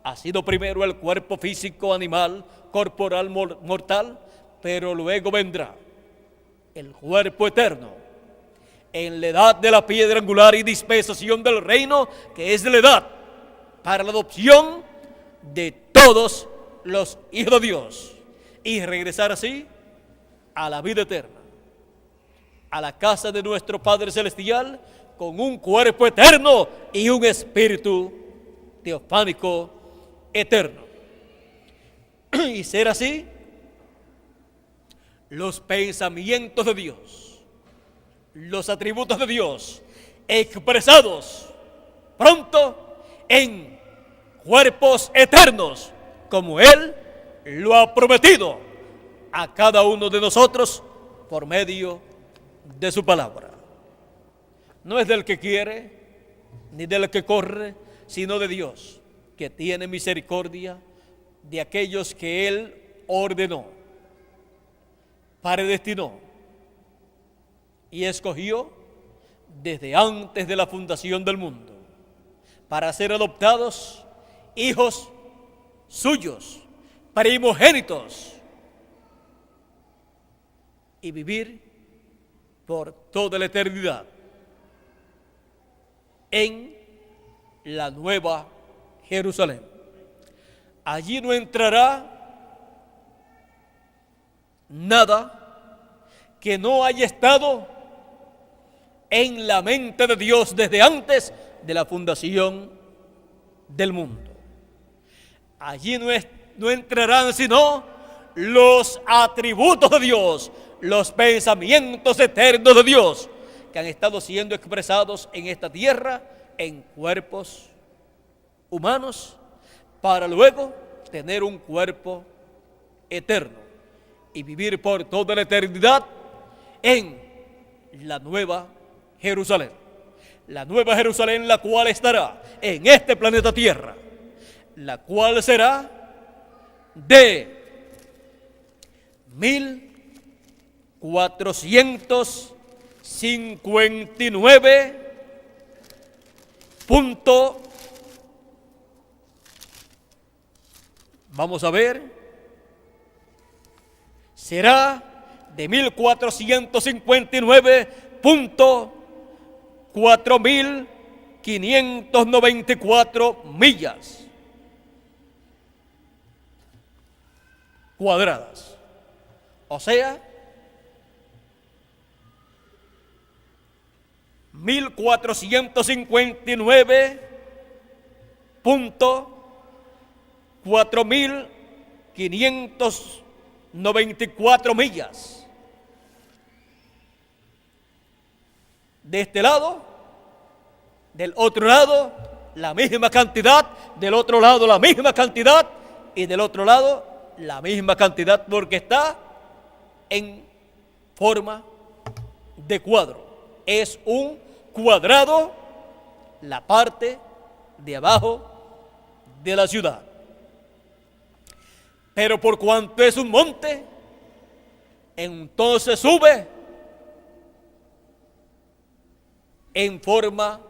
ha sido primero el cuerpo físico animal, corporal, mortal, pero luego vendrá el cuerpo eterno en la edad de la piedra angular y dispensación del reino, que es la edad para la adopción de todos los hijos de Dios y regresar así a la vida eterna, a la casa de nuestro Padre Celestial, con un cuerpo eterno y un espíritu teofánico eterno. Y ser así los pensamientos de Dios, los atributos de Dios expresados pronto en cuerpos eternos, como Él lo ha prometido a cada uno de nosotros por medio de su palabra. No es del que quiere ni del que corre, sino de Dios, que tiene misericordia de aquellos que Él ordenó, predestinó y escogió desde antes de la fundación del mundo para ser adoptados hijos suyos, primogénitos y vivir por toda la eternidad en la Nueva Jerusalén. Allí no entrará nada que no haya estado en la mente de Dios desde antes de la fundación del mundo. Allí no entrarán sino los atributos de Dios, los pensamientos eternos de Dios, que han estado siendo expresados en esta tierra en cuerpos humanos, para luego tener un cuerpo eterno y vivir por toda la eternidad en la Nueva Jerusalén. La Nueva Jerusalén, la cual estará en este planeta Tierra, la cual será de 1459 vamos a ver, será de 1459.4594 millas cuadradas. O sea, 1459.4594 millas. De este lado, del otro lado, la misma cantidad, del otro lado, la misma cantidad, y del otro lado, la misma cantidad, porque está en forma de cuadro. Es un cuadrado la parte de abajo de la ciudad. Pero por cuanto es un monte, entonces sube en forma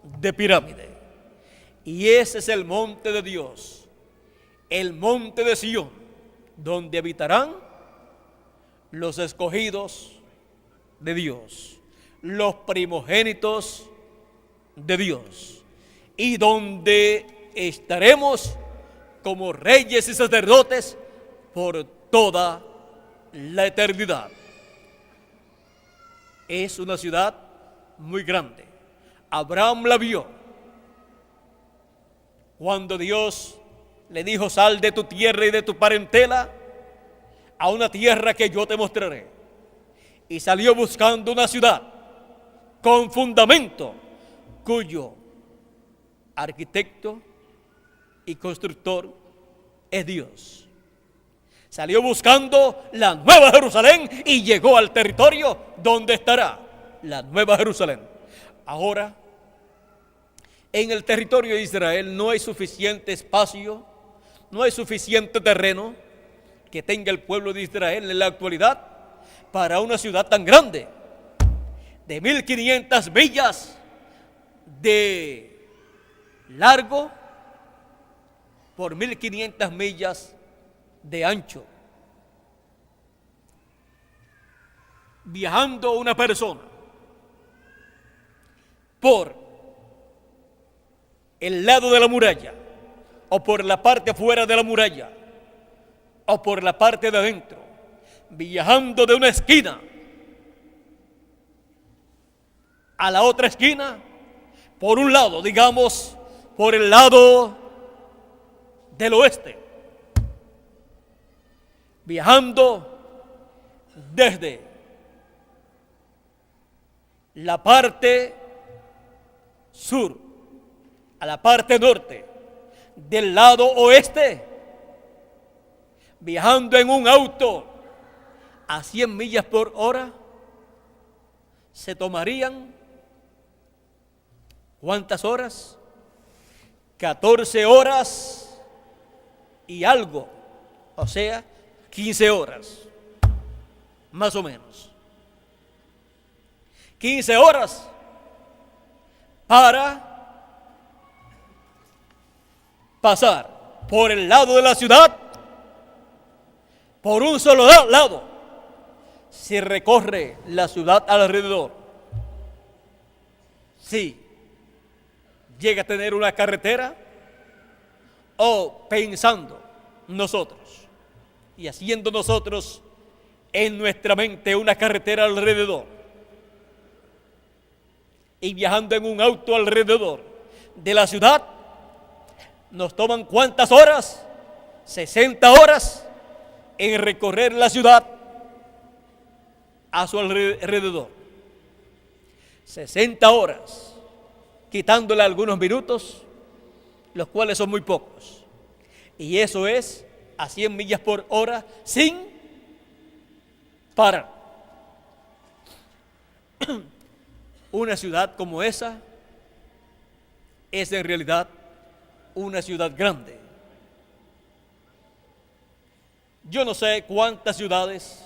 de pirámide. Y ese es el monte de Dios, el monte de Sión, donde habitarán los escogidos de Dios, los primogénitos de Dios, y donde estaremos como reyes y sacerdotes por toda la eternidad. Es una ciudad muy grande. Abraham la vio cuando Dios le dijo: sal de tu tierra y de tu parentela a una tierra que yo te mostraré. Y salió buscando una ciudad con fundamento, cuyo arquitecto y constructor es Dios. Salió buscando la Nueva Jerusalén y llegó al territorio donde estará la Nueva Jerusalén. Ahora, en el territorio de Israel no hay suficiente espacio, no hay suficiente terreno que tenga el pueblo de Israel en la actualidad para una ciudad tan grande, de 1500 millas de largo por 1500 millas de ancho. Viajando una persona por el lado de la muralla, o por la parte afuera de la muralla, o por la parte de adentro, viajando de una esquina a la otra esquina, por un lado, digamos, por el lado del oeste, viajando desde la parte sur a la parte norte del lado oeste, viajando en un auto a 100 millas por hora, se tomarían ¿cuántas horas? 14 horas y algo, o sea, 15 horas, más o menos. 15 horas para pasar por el lado de la ciudad, por un solo lado, si recorre la ciudad alrededor, si llega a tener una carretera, o pensando nosotros y haciendo nosotros en nuestra mente una carretera alrededor y viajando en un auto alrededor de la ciudad, nos toman ¿cuántas horas? 60 horas en recorrer la ciudad a su alrededor. 60 horas, quitándole algunos minutos, los cuales son muy pocos. Y eso es a 100 millas por hora sin parar. Una ciudad como esa es en realidad una ciudad grande. Yo no sé cuántas ciudades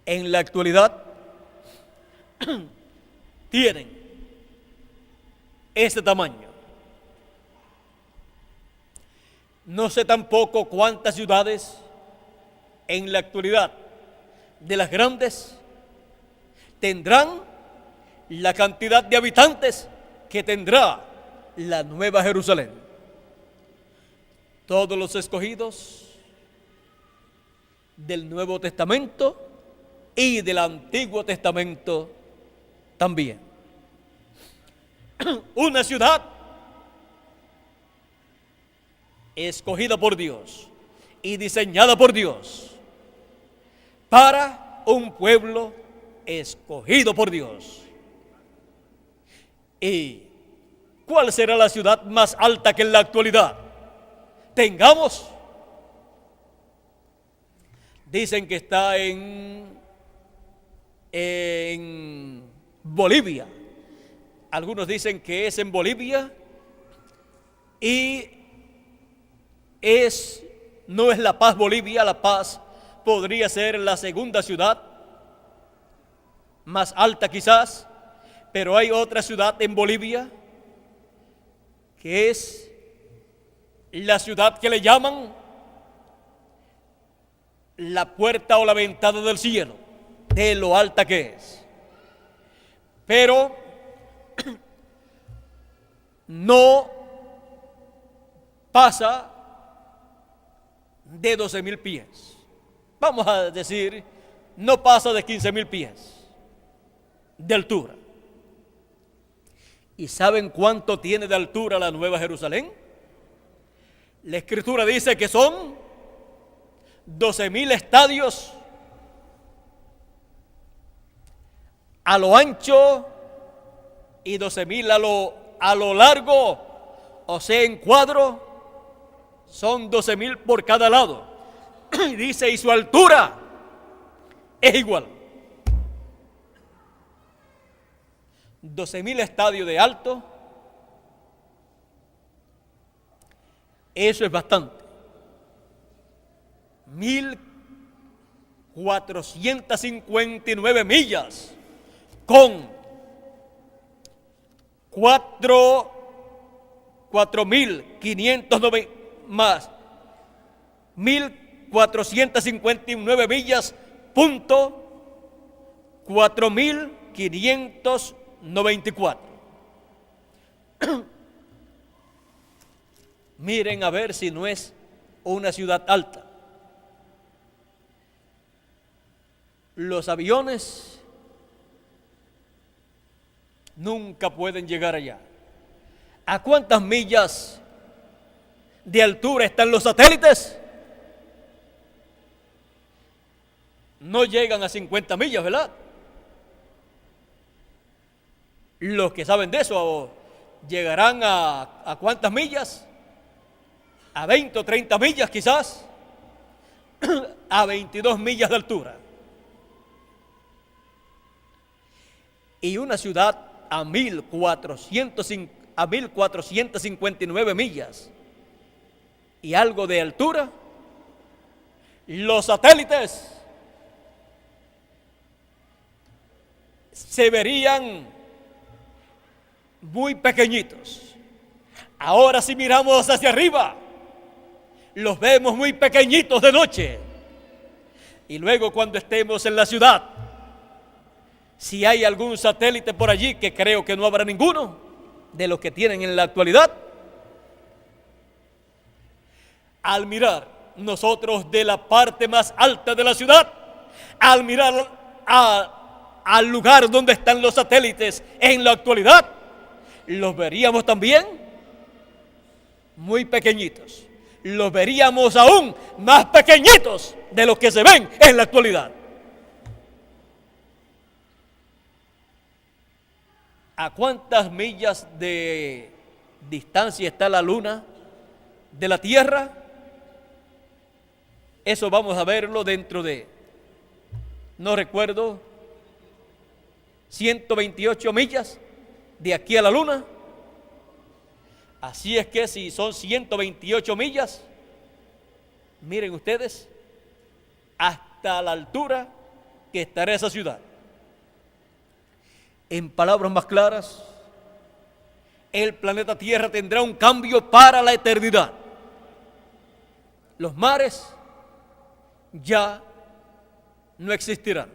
en la actualidad tienen este tamaño. No sé tampoco cuántas ciudades en la actualidad de las grandes tendrán la cantidad de habitantes que tendrá la Nueva Jerusalén. Todos los escogidos del Nuevo Testamento y del Antiguo Testamento también. Una ciudad escogida por Dios y diseñada por Dios para un pueblo escogido por Dios. ¿Y cuál será la ciudad más alta que en la actualidad tengamos? Dicen que está en Bolivia. Algunos dicen que es en Bolivia y no es La Paz, Bolivia. La Paz podría ser la segunda ciudad más alta quizás, pero hay otra ciudad en Bolivia que es la ciudad que le llaman la puerta o la ventana del cielo, de lo alta que es. Pero no pasa de 12,000 pies. Vamos a decir, no pasa de 15,000 pies de altura. ¿Y saben cuánto tiene de altura la Nueva Jerusalén? La Escritura dice que son 12,000 estadios a lo ancho y 12,000 a lo largo, o sea, en cuadro, son 12,000 por cada lado. Y dice, y su altura es igual. 12,000 estadios de alto, eso es bastante. 1,459 millas con 4,590 más 1,459 millas punto 4,594. Miren a ver si no es una ciudad alta. Los aviones nunca pueden llegar allá. ¿A cuántas millas de altura están los satélites? No llegan a 50 millas, ¿verdad? Los que saben de eso llegarán a ¿cuántas millas? A 20 o 30 millas quizás, a 22 millas de altura. Y una ciudad a 1,459 millas y algo de altura, los satélites se verían muy pequeñitos. Ahora si miramos hacia arriba, los vemos muy pequeñitos de noche. Y luego cuando estemos en la ciudad, si hay algún satélite por allí, que creo que no habrá ninguno de los que tienen en la actualidad, al mirar nosotros de la parte más alta de la ciudad, al mirar al lugar donde están los satélites en la actualidad, los veríamos también muy pequeñitos. Los veríamos aún más pequeñitos de los que se ven en la actualidad. ¿A cuántas millas de distancia está la luna de la Tierra? Eso vamos a verlo dentro de, no recuerdo, 128 millas de aquí a la luna. Así es que si son 128 millas, miren ustedes, hasta la altura que estará esa ciudad. En palabras más claras, el planeta Tierra tendrá un cambio para la eternidad. Los mares ya no existirán.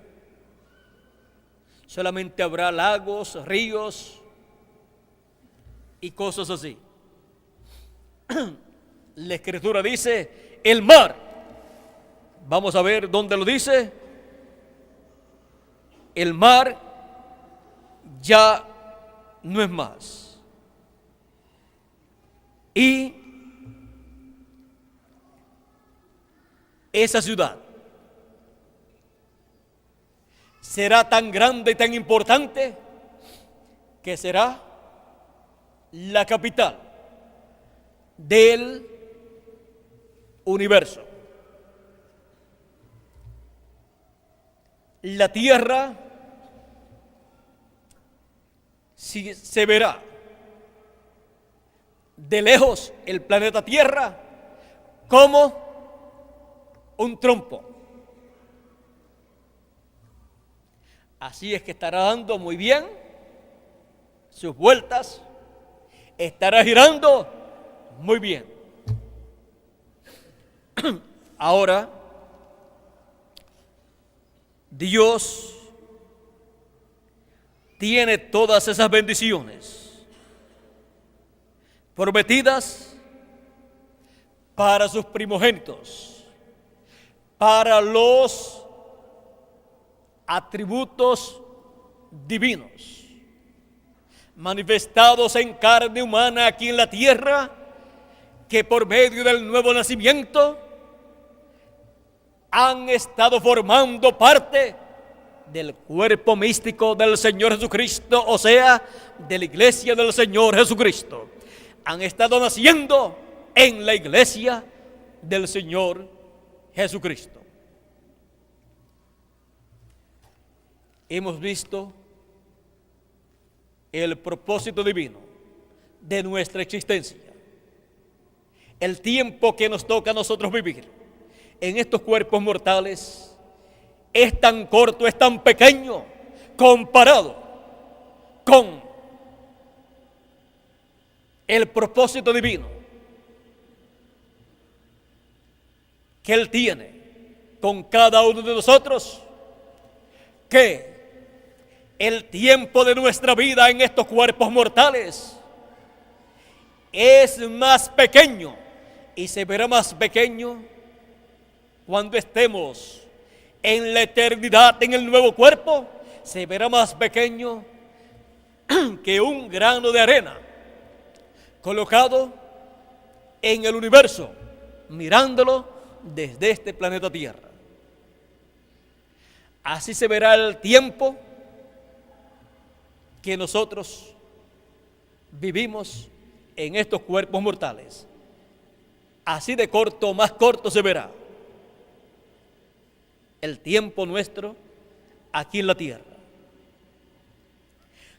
Solamente habrá lagos, ríos y cosas así. La Escritura dice el mar. Vamos a ver dónde lo dice. El mar ya no es más. Y esa ciudad será tan grande y tan importante que será la capital del universo. La Tierra se verá de lejos, el planeta Tierra, como un trompo. Así es que estará dando muy bien sus vueltas, estará girando muy bien. Ahora, Dios tiene todas esas bendiciones prometidas para sus primogénitos, para los atributos divinos manifestados en carne humana aquí en la tierra, que por medio del nuevo nacimiento han estado formando parte del cuerpo místico del Señor Jesucristo, o sea, de la iglesia del Señor Jesucristo. Han estado naciendo en la iglesia del Señor Jesucristo. Hemos visto el propósito divino de nuestra existencia, el tiempo que nos toca a nosotros vivir en estos cuerpos mortales es tan corto, es tan pequeño comparado con el propósito divino que Él tiene con cada uno de nosotros, que el tiempo de nuestra vida en estos cuerpos mortales es más pequeño y se verá más pequeño cuando estemos en la eternidad en el nuevo cuerpo. Se verá más pequeño que un grano de arena colocado en el universo, mirándolo desde este planeta Tierra. Así se verá el tiempo que nosotros vivimos en estos cuerpos mortales. Así de corto, más corto se verá el tiempo nuestro aquí en la tierra.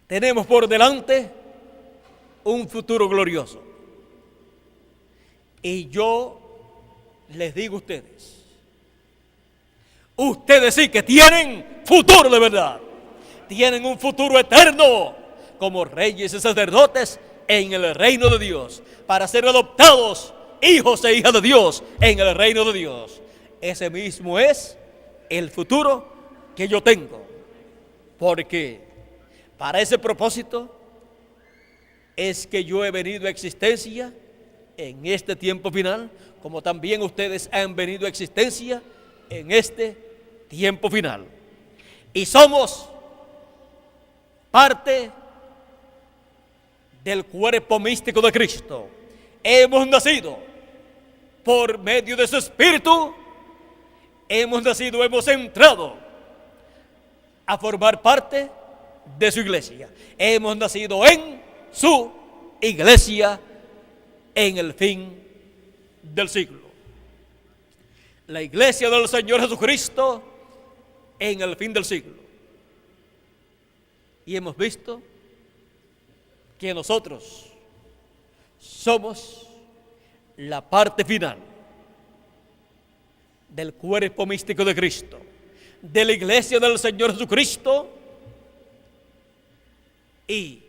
Tenemos por delante un futuro glorioso. Y yo les digo a ustedes sí que tienen futuro de verdad. Tienen un futuro eterno como reyes y sacerdotes en el reino de Dios, para ser adoptados hijos e hijas de Dios en el reino de Dios. Ese mismo es el futuro que yo tengo, porque para ese propósito es que yo he venido a existencia en este tiempo final, como también ustedes han venido a existencia en este tiempo final. Y somos parte del cuerpo místico de Cristo. Hemos nacido por medio de su Espíritu, hemos entrado a formar parte de su iglesia. Hemos nacido en su iglesia en el fin del siglo. La iglesia del Señor Jesucristo en el fin del siglo. Y hemos visto que nosotros somos la parte final del cuerpo místico de Cristo, de la iglesia del Señor Jesucristo, y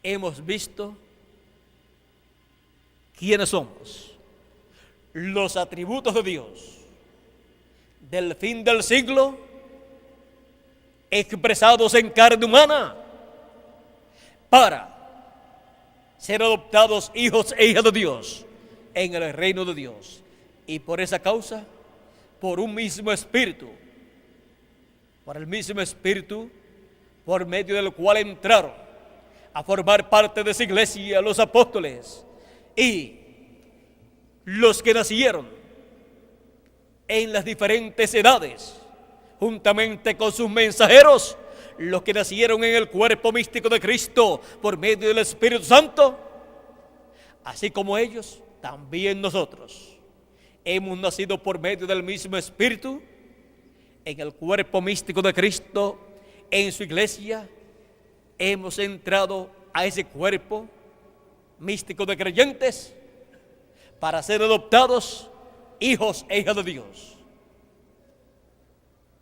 hemos visto quiénes somos, los atributos de Dios del fin del siglo expresados en carne humana para ser adoptados hijos e hijas de Dios en el reino de Dios. Y por esa causa, por un mismo espíritu, por el mismo espíritu por medio del cual entraron a formar parte de esa iglesia los apóstoles y los que nacieron en las diferentes edades, juntamente con sus mensajeros, los que nacieron en el cuerpo místico de Cristo por medio del Espíritu Santo, así como ellos, también nosotros hemos nacido por medio del mismo Espíritu en el cuerpo místico de Cristo, en su iglesia. Hemos entrado a ese cuerpo místico de creyentes para ser adoptados hijos e hijas de Dios,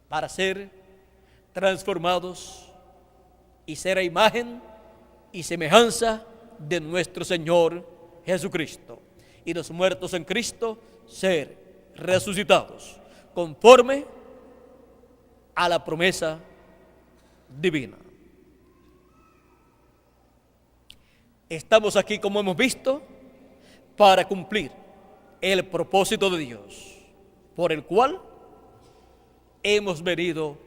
para ser transformados y ser a imagen y semejanza de nuestro Señor Jesucristo, y los muertos en Cristo ser resucitados conforme a la promesa divina. Estamos aquí, como hemos visto, para cumplir el propósito de Dios, por el cual hemos venido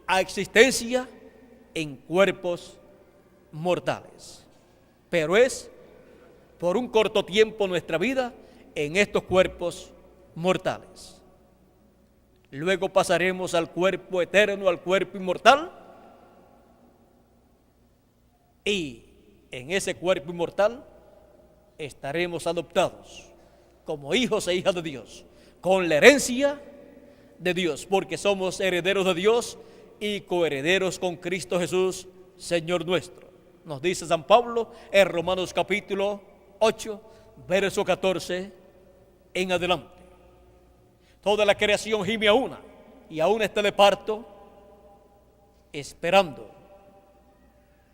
a existencia en cuerpos mortales. Pero es por un corto tiempo nuestra vida en estos cuerpos mortales. Luego pasaremos al cuerpo eterno, al cuerpo inmortal, y en ese cuerpo inmortal estaremos adoptados como hijos e hijas de Dios, con la herencia de Dios, porque somos herederos de Dios y coherederos con Cristo Jesús, Señor nuestro. Nos dice San Pablo en Romanos capítulo 8, verso 14 en adelante. Toda la creación gime a una, y aún está de parto, esperando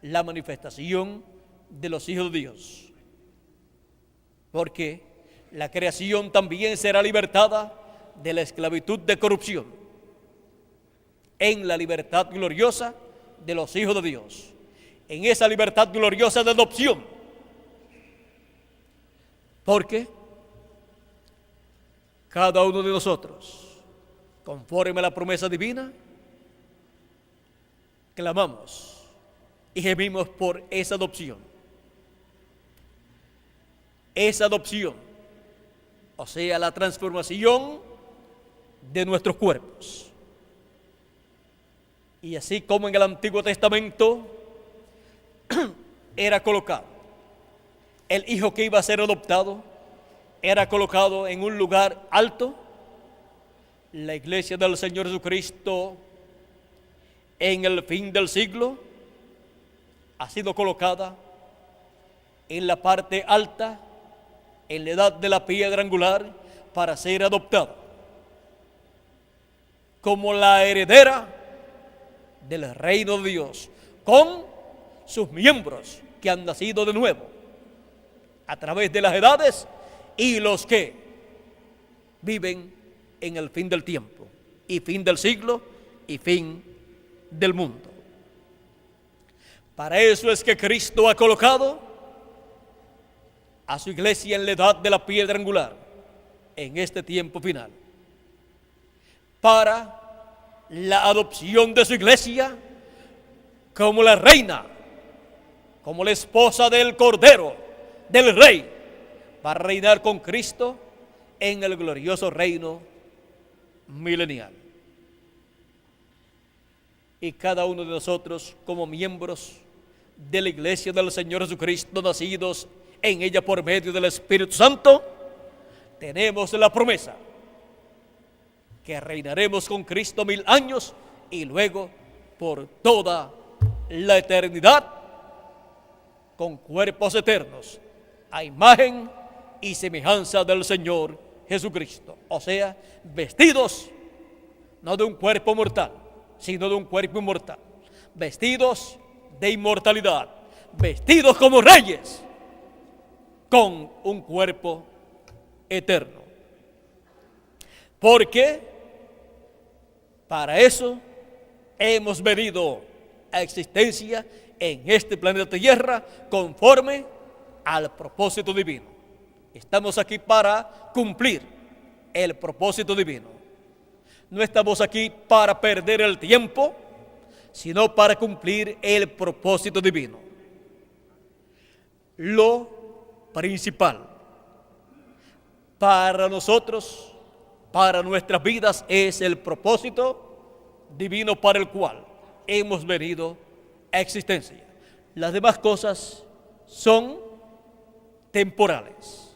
la manifestación de los hijos de Dios. Porque la creación también será libertada de la esclavitud de corrupción en la libertad gloriosa de los hijos de Dios, en esa libertad gloriosa de adopción. Porque cada uno de nosotros, conforme a la promesa divina, clamamos y gemimos por esa adopción. Esa adopción, o sea, la transformación de nuestros cuerpos. Y así como en el Antiguo Testamento era colocado el hijo que iba a ser adoptado, era colocado en un lugar alto, la iglesia del Señor Jesucristo en el fin del siglo ha sido colocada en la parte alta, en la edad de la piedra angular, para ser adoptada como la heredera del reino de Dios, con sus miembros que han nacido de nuevo a través de las edades, y los que viven en el fin del tiempo, y fin del siglo, y fin del mundo. Para eso es que Cristo ha colocado a su iglesia en la edad de la piedra angular, en este tiempo final, para la adopción de su iglesia como la reina, como la esposa del Cordero, del Rey, para reinar con Cristo en el glorioso reino milenial. Y cada uno de nosotros, como miembros de la iglesia del Señor Jesucristo, nacidos en ella por medio del Espíritu Santo, tenemos la promesa que reinaremos con Cristo 1000 años y luego por toda la eternidad con cuerpos eternos a imagen y semejanza del Señor Jesucristo. O sea, vestidos no de un cuerpo mortal, sino de un cuerpo inmortal. Vestidos de inmortalidad, vestidos como reyes con un cuerpo eterno. Porque para eso hemos venido a existencia en este planeta Tierra conforme al propósito divino. Estamos aquí para cumplir el propósito divino. No estamos aquí para perder el tiempo, sino para cumplir el propósito divino. Lo principal para nosotros, para nuestras vidas, es el propósito divino para el cual hemos venido a existencia. Las demás cosas son temporales.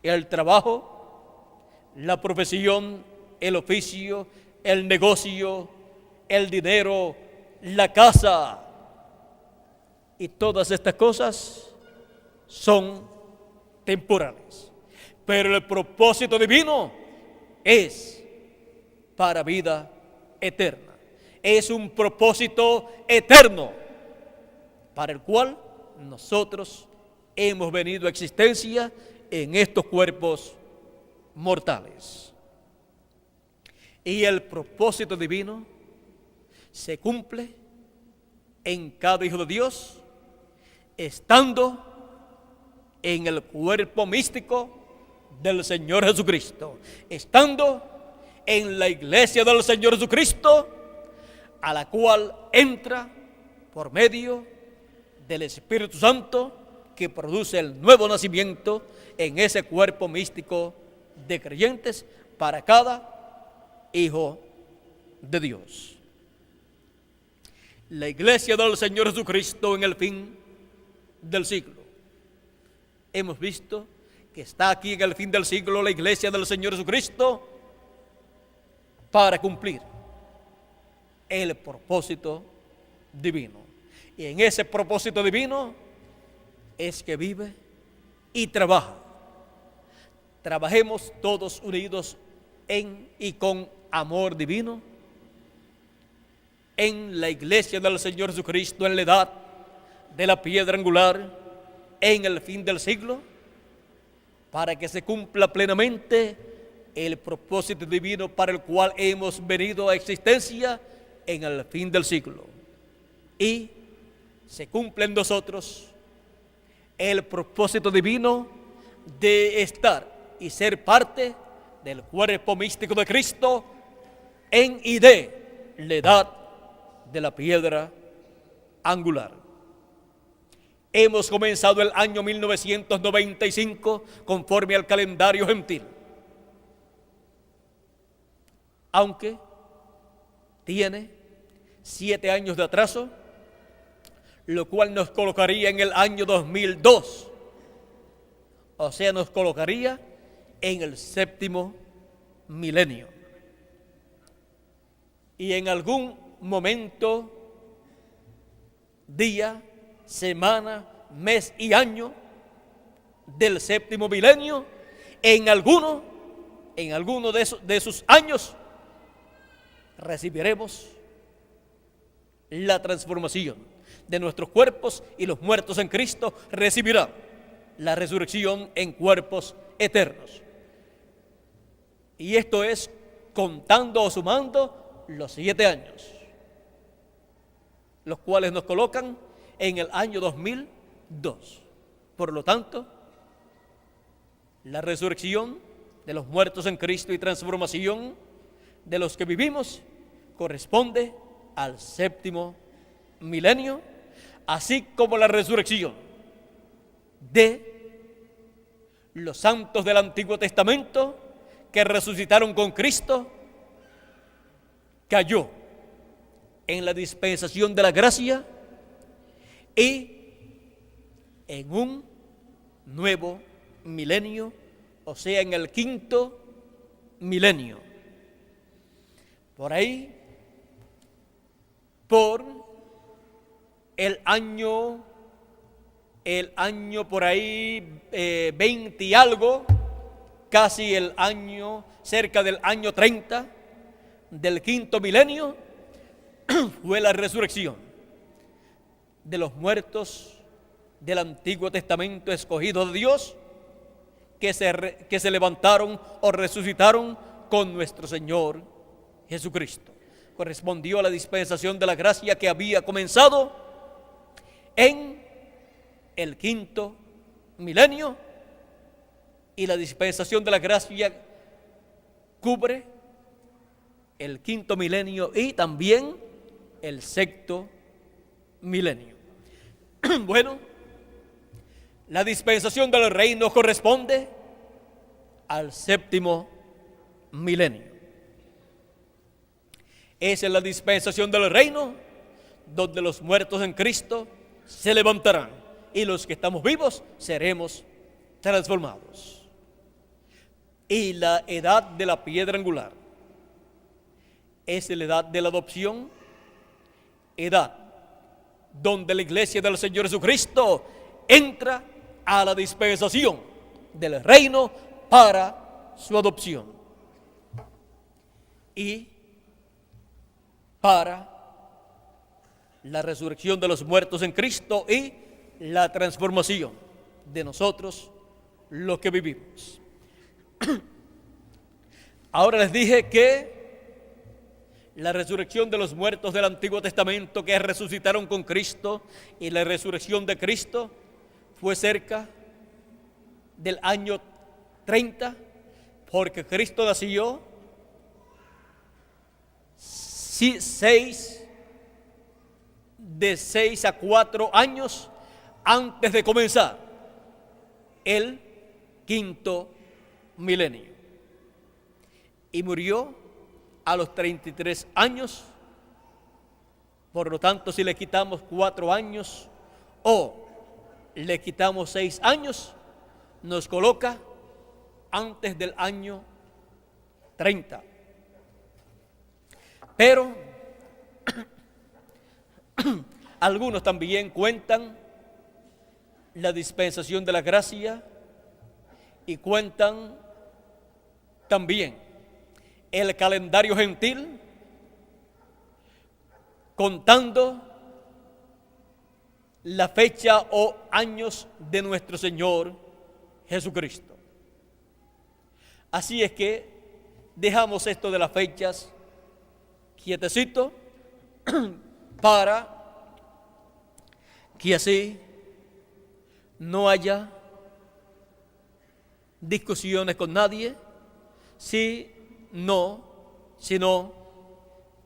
El trabajo, la profesión, el oficio, el negocio, el dinero, la casa y todas estas cosas son temporales. Pero el propósito divino es para vida eterna. Es un propósito eterno para el cual nosotros hemos venido a existencia en estos cuerpos mortales. Y el propósito divino se cumple en cada hijo de Dios, estando en el cuerpo místico del Señor Jesucristo, estando en la iglesia del Señor Jesucristo, a la cual entra por medio del Espíritu Santo, que produce el nuevo nacimiento en ese cuerpo místico de creyentes para cada hijo de Dios. La iglesia del Señor Jesucristo en el fin del siglo. Hemos visto que está aquí en el fin del siglo la iglesia del Señor Jesucristo para cumplir el propósito divino. Y en ese propósito divino es que vive y trabaja. Trabajemos todos unidos en y con amor divino en la iglesia del Señor Jesucristo en la edad de la piedra angular en el fin del siglo, para que se cumpla plenamente el propósito divino para el cual hemos venido a existencia en el fin del siglo. Y se cumple en nosotros el propósito divino de estar y ser parte del cuerpo místico de Cristo en y de la edad de la piedra angular. Hemos comenzado el año 1995 conforme al calendario gentil, aunque tiene 7 años de atraso, lo cual nos colocaría en el año 2002, o sea, nos colocaría en el 7º milenio. Y en algún momento, día, semana, mes y año del 7º milenio, en alguno de esos años recibiremos la transformación de nuestros cuerpos, y los muertos en Cristo recibirán la resurrección en cuerpos eternos. Y esto es contando o sumando los 7 años, los cuales nos colocan en el año 2002. Por lo tanto, la resurrección de los muertos en Cristo y transformación de los que vivimos corresponde al 7º milenio, así como la resurrección de los santos del Antiguo Testamento que resucitaron con Cristo cayó en la dispensación de la gracia y en un nuevo milenio, o sea, en el 5º milenio. Por ahí, por el año por ahí 20 y algo, casi el año, cerca del año 30 del 5º milenio, fue la resurrección de los muertos del Antiguo Testamento escogidos de Dios, que se levantaron o resucitaron con nuestro Señor Jesucristo. Correspondió a la dispensación de la gracia que había comenzado en el 5º milenio, y la dispensación de la gracia cubre el 5º milenio y también el 6º milenio. Bueno, la dispensación del reino corresponde al 7º milenio. Esa es la dispensación del reino, donde los muertos en Cristo se levantarán y los que estamos vivos seremos transformados. Y la edad de la piedra angular es la edad de la adopción, edad donde la iglesia del Señor Jesucristo entra a la dispensación del reino para su adopción y para la resurrección de los muertos en Cristo y la transformación de nosotros los que vivimos. Ahora les dije que la resurrección de los muertos del Antiguo Testamento que resucitaron con Cristo y la resurrección de Cristo fue cerca del año 30, porque Cristo nació 6 a 4 años antes de comenzar el 5º milenio, y murió a los 33 años. Por lo tanto, si le quitamos 4 años o le quitamos 6 años, nos coloca antes del año 30. Pero algunos también cuentan la dispensación de la gracia y cuentan también el calendario gentil, contando la fecha o años de nuestro Señor Jesucristo. Así es que dejamos esto de las fechas quietecito para que así no haya discusiones con nadie, sino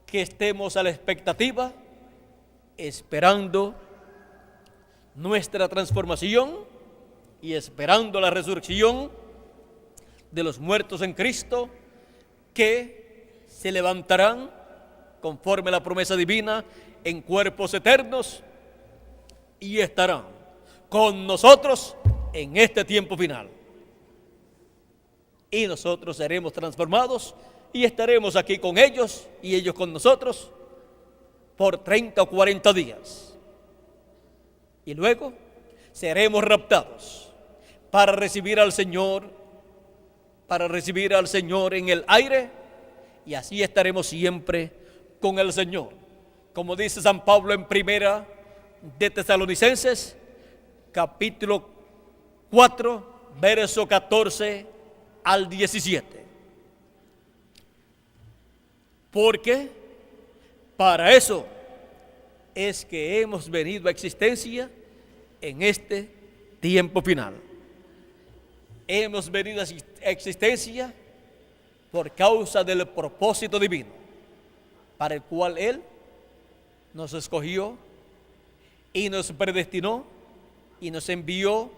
que estemos a la expectativa, esperando nuestra transformación y esperando la resurrección de los muertos en Cristo, que se levantarán conforme a la promesa divina en cuerpos eternos y estarán con nosotros en este tiempo final. Y nosotros seremos transformados y estaremos aquí con ellos y ellos con nosotros por 30 o 40 días. Y luego seremos raptados para recibir al Señor en el aire, y así estaremos siempre con el Señor. Como dice San Pablo en Primera de Tesalonicenses, capítulo 4, verso 14 al 17. Porque para eso es que hemos venido a existencia en este tiempo final. Hemos venido a existencia por causa del propósito divino, para el cual Él nos escogió y nos predestinó y nos envió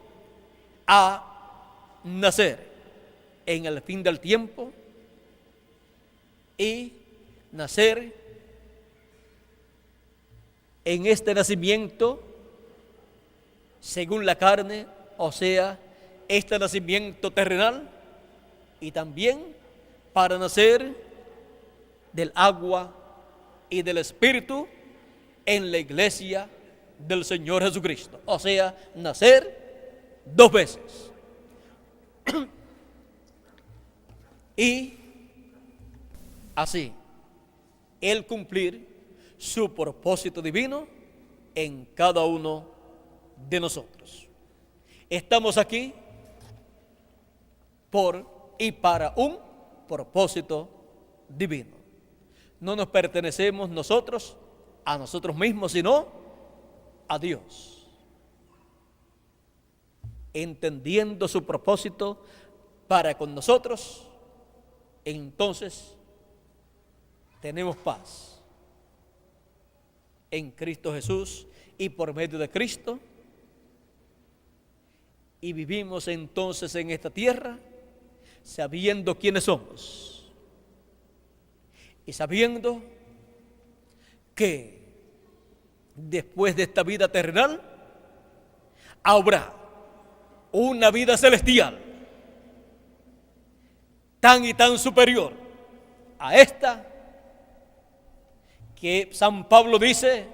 a nacer en el fin del tiempo y nacer en este nacimiento según la carne, o sea, este nacimiento terrenal, y también para nacer del agua y del Espíritu en la iglesia del Señor Jesucristo, o sea, nacer 2 veces. Y así, Él cumplir su propósito divino en cada uno de nosotros. Estamos aquí por y para un propósito divino. No nos pertenecemos nosotros a nosotros mismos, sino a Dios. Entendiendo su propósito para con nosotros, entonces tenemos paz en Cristo Jesús y por medio de Cristo, y vivimos entonces en esta tierra sabiendo quiénes somos y sabiendo que después de esta vida terrenal habrá una vida celestial tan y tan superior a esta, que San Pablo dice,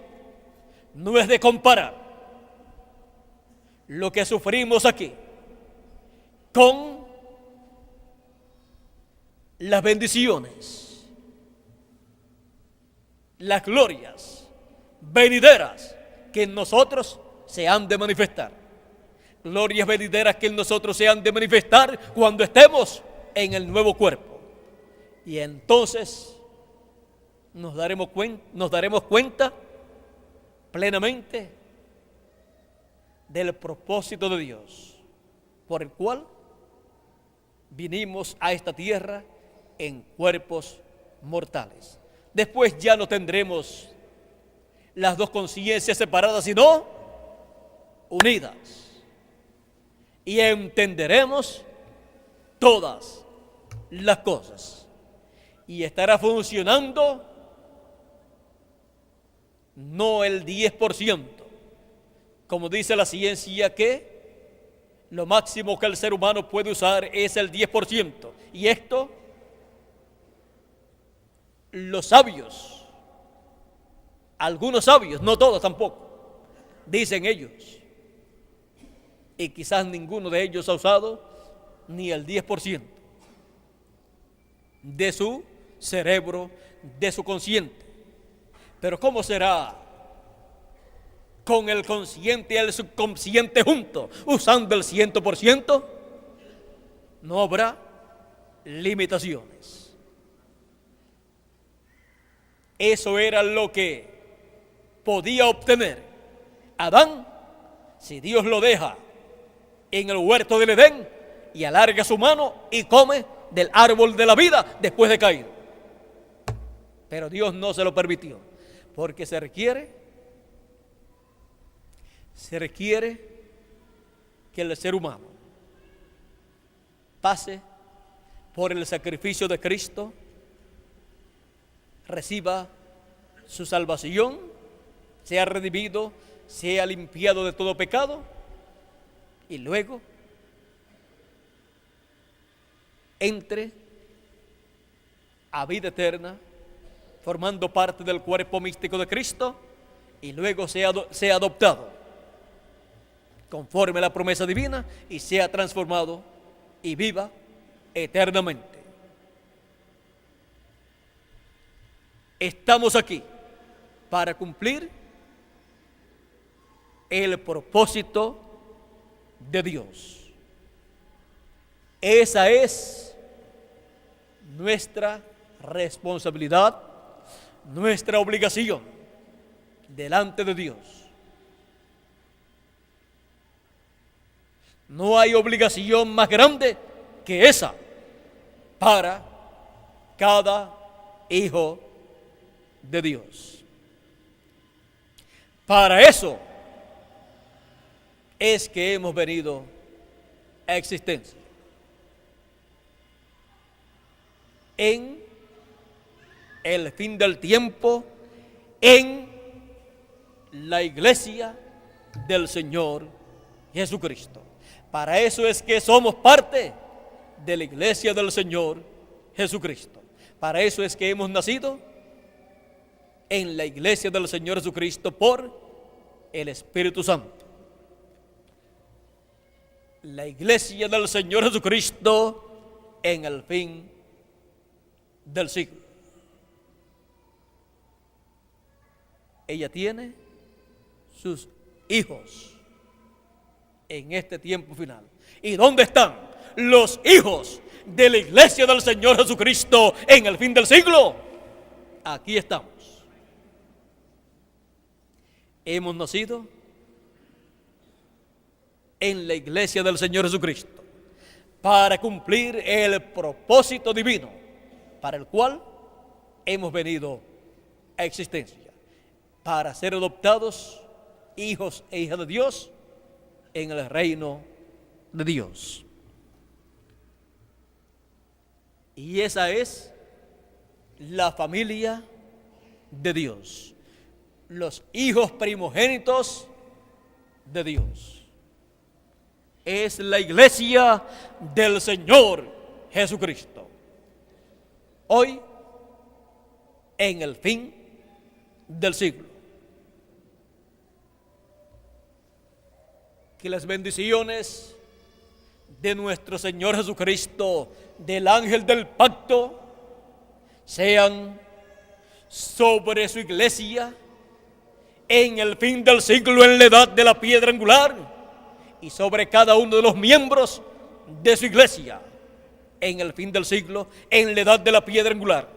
no es de comparar lo que sufrimos aquí con las bendiciones, las glorias venideras que en nosotros se han de manifestar. Glorias venideras que en nosotros se han de manifestar cuando estemos en el nuevo cuerpo. Y entonces nos daremos cuenta plenamente del propósito de Dios, por el cual vinimos a esta tierra en cuerpos mortales. Después ya no tendremos las dos conciencias separadas, sino unidas, y entenderemos todas las cosas, y estará funcionando no el 10%, como dice la ciencia, que lo máximo que el ser humano puede usar es el 10%. Y esto, los sabios, algunos sabios, no todos tampoco, dicen ellos, y quizás ninguno de ellos ha usado ni el 10% de su cerebro, de su consciente. Pero ¿cómo será con el consciente y el subconsciente juntos, usando el 100%? No habrá limitaciones. Eso era lo que podía obtener Adán si Dios lo deja en el huerto del Edén y alarga su mano y come del árbol de la vida después de caído. Pero Dios no se lo permitió, porque se requiere que el ser humano pase por el sacrificio de Cristo, reciba su salvación, sea redimido, sea limpiado de todo pecado, y luego entre a vida eterna, formando parte del cuerpo místico de Cristo, y luego sea adoptado conforme a la promesa divina y sea transformado y viva eternamente. Estamos aquí para cumplir el propósito de Dios. Esa es nuestra responsabilidad nuestra obligación delante de Dios. No hay obligación más grande que esa para cada hijo de Dios. Para eso es que hemos venido a existencia. En el fin del tiempo, en la iglesia del Señor Jesucristo. Para eso es que somos parte de la iglesia del Señor Jesucristo. Para eso es que hemos nacido en la iglesia del Señor Jesucristo por el Espíritu Santo. La iglesia del Señor Jesucristo en el fin del siglo. Ella tiene sus hijos en este tiempo final. ¿Y dónde están los hijos de la iglesia del Señor Jesucristo en el fin del siglo? Aquí estamos. Hemos nacido en la iglesia del Señor Jesucristo para cumplir el propósito divino para el cual hemos venido a existencia, para ser adoptados hijos e hijas de Dios en el reino de Dios. Y esa es la familia de Dios, los hijos primogénitos de Dios. Es la iglesia del Señor Jesucristo. Hoy, en el fin del siglo. Que las bendiciones de nuestro Señor Jesucristo, del ángel del pacto, sean sobre su iglesia en el fin del siglo, en la edad de la piedra angular, y sobre cada uno de los miembros de su iglesia en el fin del siglo, en la edad de la piedra angular,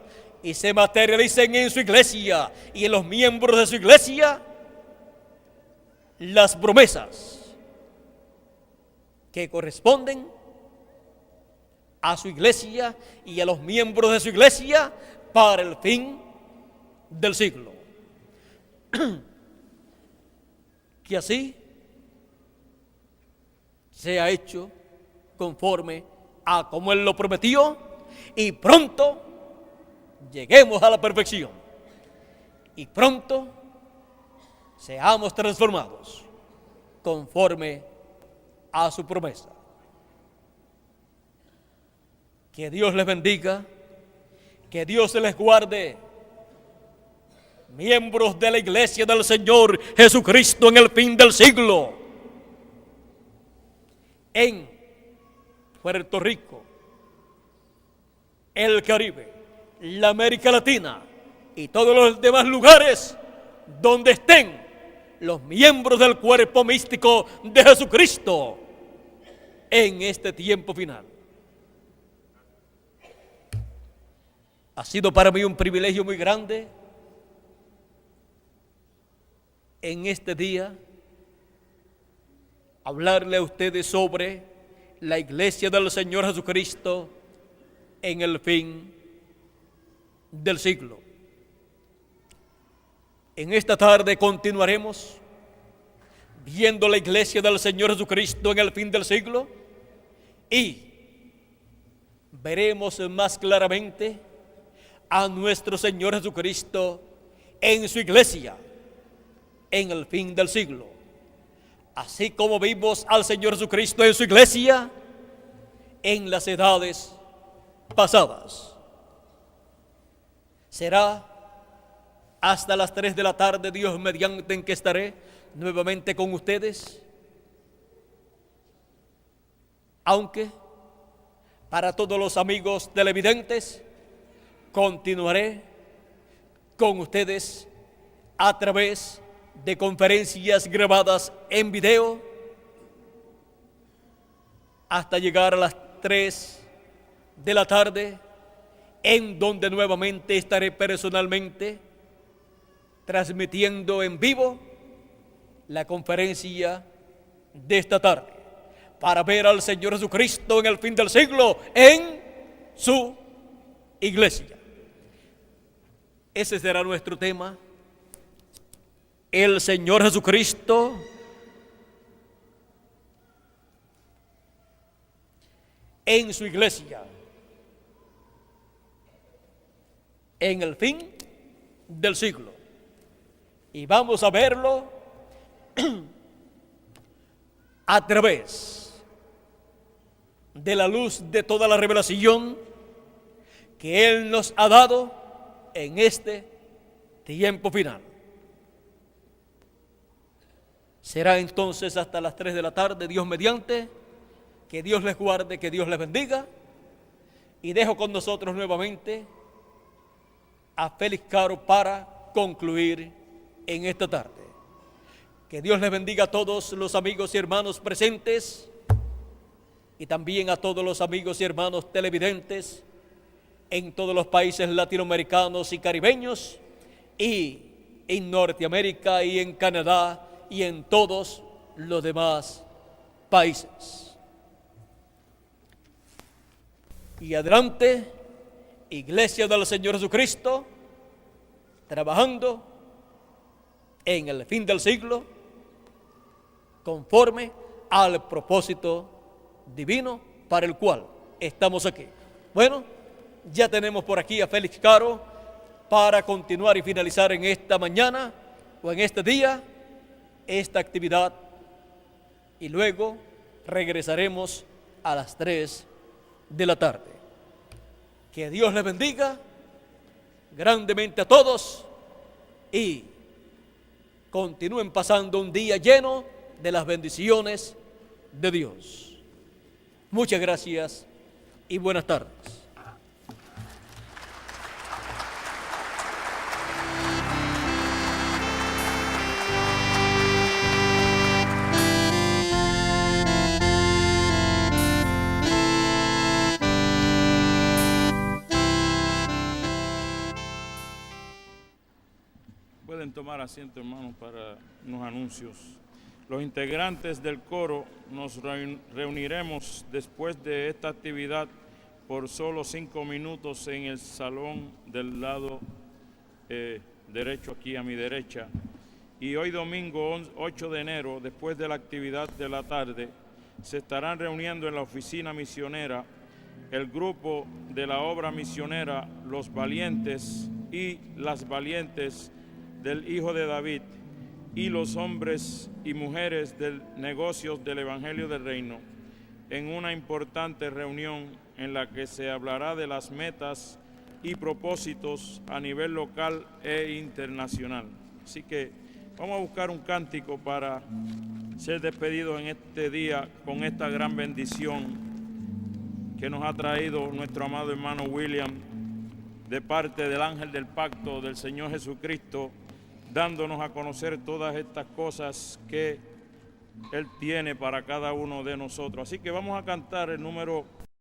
y se materialicen en su iglesia y en los miembros de su iglesia las promesas que corresponden a su iglesia y a los miembros de su iglesia para el fin del siglo. Que así sea hecho conforme a como Él lo prometió, y pronto lleguemos a la perfección, y pronto seamos transformados conforme a su promesa. Que Dios les bendiga, que Dios les guarde, miembros de la iglesia del Señor Jesucristo en el fin del siglo, en Puerto Rico, el Caribe, la América Latina y todos los demás lugares donde estén los miembros del cuerpo místico de Jesucristo en este tiempo final. Ha sido para mí un privilegio muy grande en este día hablarle a ustedes sobre la iglesia del Señor Jesucristo en el fin del siglo. En esta tarde continuaremos viendo la iglesia del Señor Jesucristo en el fin del siglo, y veremos más claramente a nuestro Señor Jesucristo en su iglesia en el fin del siglo. Así como vimos al Señor Jesucristo en su iglesia en las edades pasadas. Será hasta las 3 de la tarde, Dios mediante, en que estaré nuevamente con ustedes. Aunque para todos los amigos televidentes, continuaré con ustedes a través de conferencias grabadas en video hasta llegar a las 3 de la tarde, en donde nuevamente estaré personalmente transmitiendo en vivo la conferencia de esta tarde para ver al Señor Jesucristo en el fin del siglo en su iglesia. Ese será nuestro tema: el Señor Jesucristo en su iglesia en el fin del siglo. Y vamos a verlo a través de la luz de toda la revelación que Él nos ha dado en este tiempo final. Será entonces hasta las 3 de la tarde, Dios mediante. Que Dios les guarde, que Dios les bendiga. Y dejo con nosotros nuevamente a Félix Caro para concluir en esta tarde. Que Dios les bendiga a todos los amigos y hermanos presentes y también a todos los amigos y hermanos televidentes en todos los países latinoamericanos y caribeños, y en Norteamérica y en Canadá y en todos los demás países. Y adelante, Iglesia del Señor Jesucristo, trabajando en el fin del siglo conforme al propósito divino para el cual estamos aquí. Bueno, ya tenemos por aquí a Félix Caro para continuar y finalizar en esta mañana o en este día esta actividad, y luego regresaremos a las 3 de la tarde. Que Dios les bendiga grandemente a todos y continúen pasando un día lleno de las bendiciones de Dios. Muchas gracias y buenas tardes. Pueden tomar asiento, hermanos, para unos anuncios. Los integrantes del coro nos reuniremos después de esta actividad por solo 5 minutos en el salón del lado derecho, aquí a mi derecha. Y hoy domingo 8 de enero, después de la actividad de la tarde, se estarán reuniendo en la oficina misionera el grupo de la obra misionera Los Valientes y las Valientes del Hijo de David, y los hombres y mujeres de negocios del Evangelio del Reino, en una importante reunión en la que se hablará de las metas y propósitos a nivel local e internacional. Así que vamos a buscar un cántico para ser despedidos en este día con esta gran bendición que nos ha traído nuestro amado hermano William de parte del ángel del pacto del Señor Jesucristo, dándonos a conocer todas estas cosas que Él tiene para cada uno de nosotros. Así que vamos a cantar el número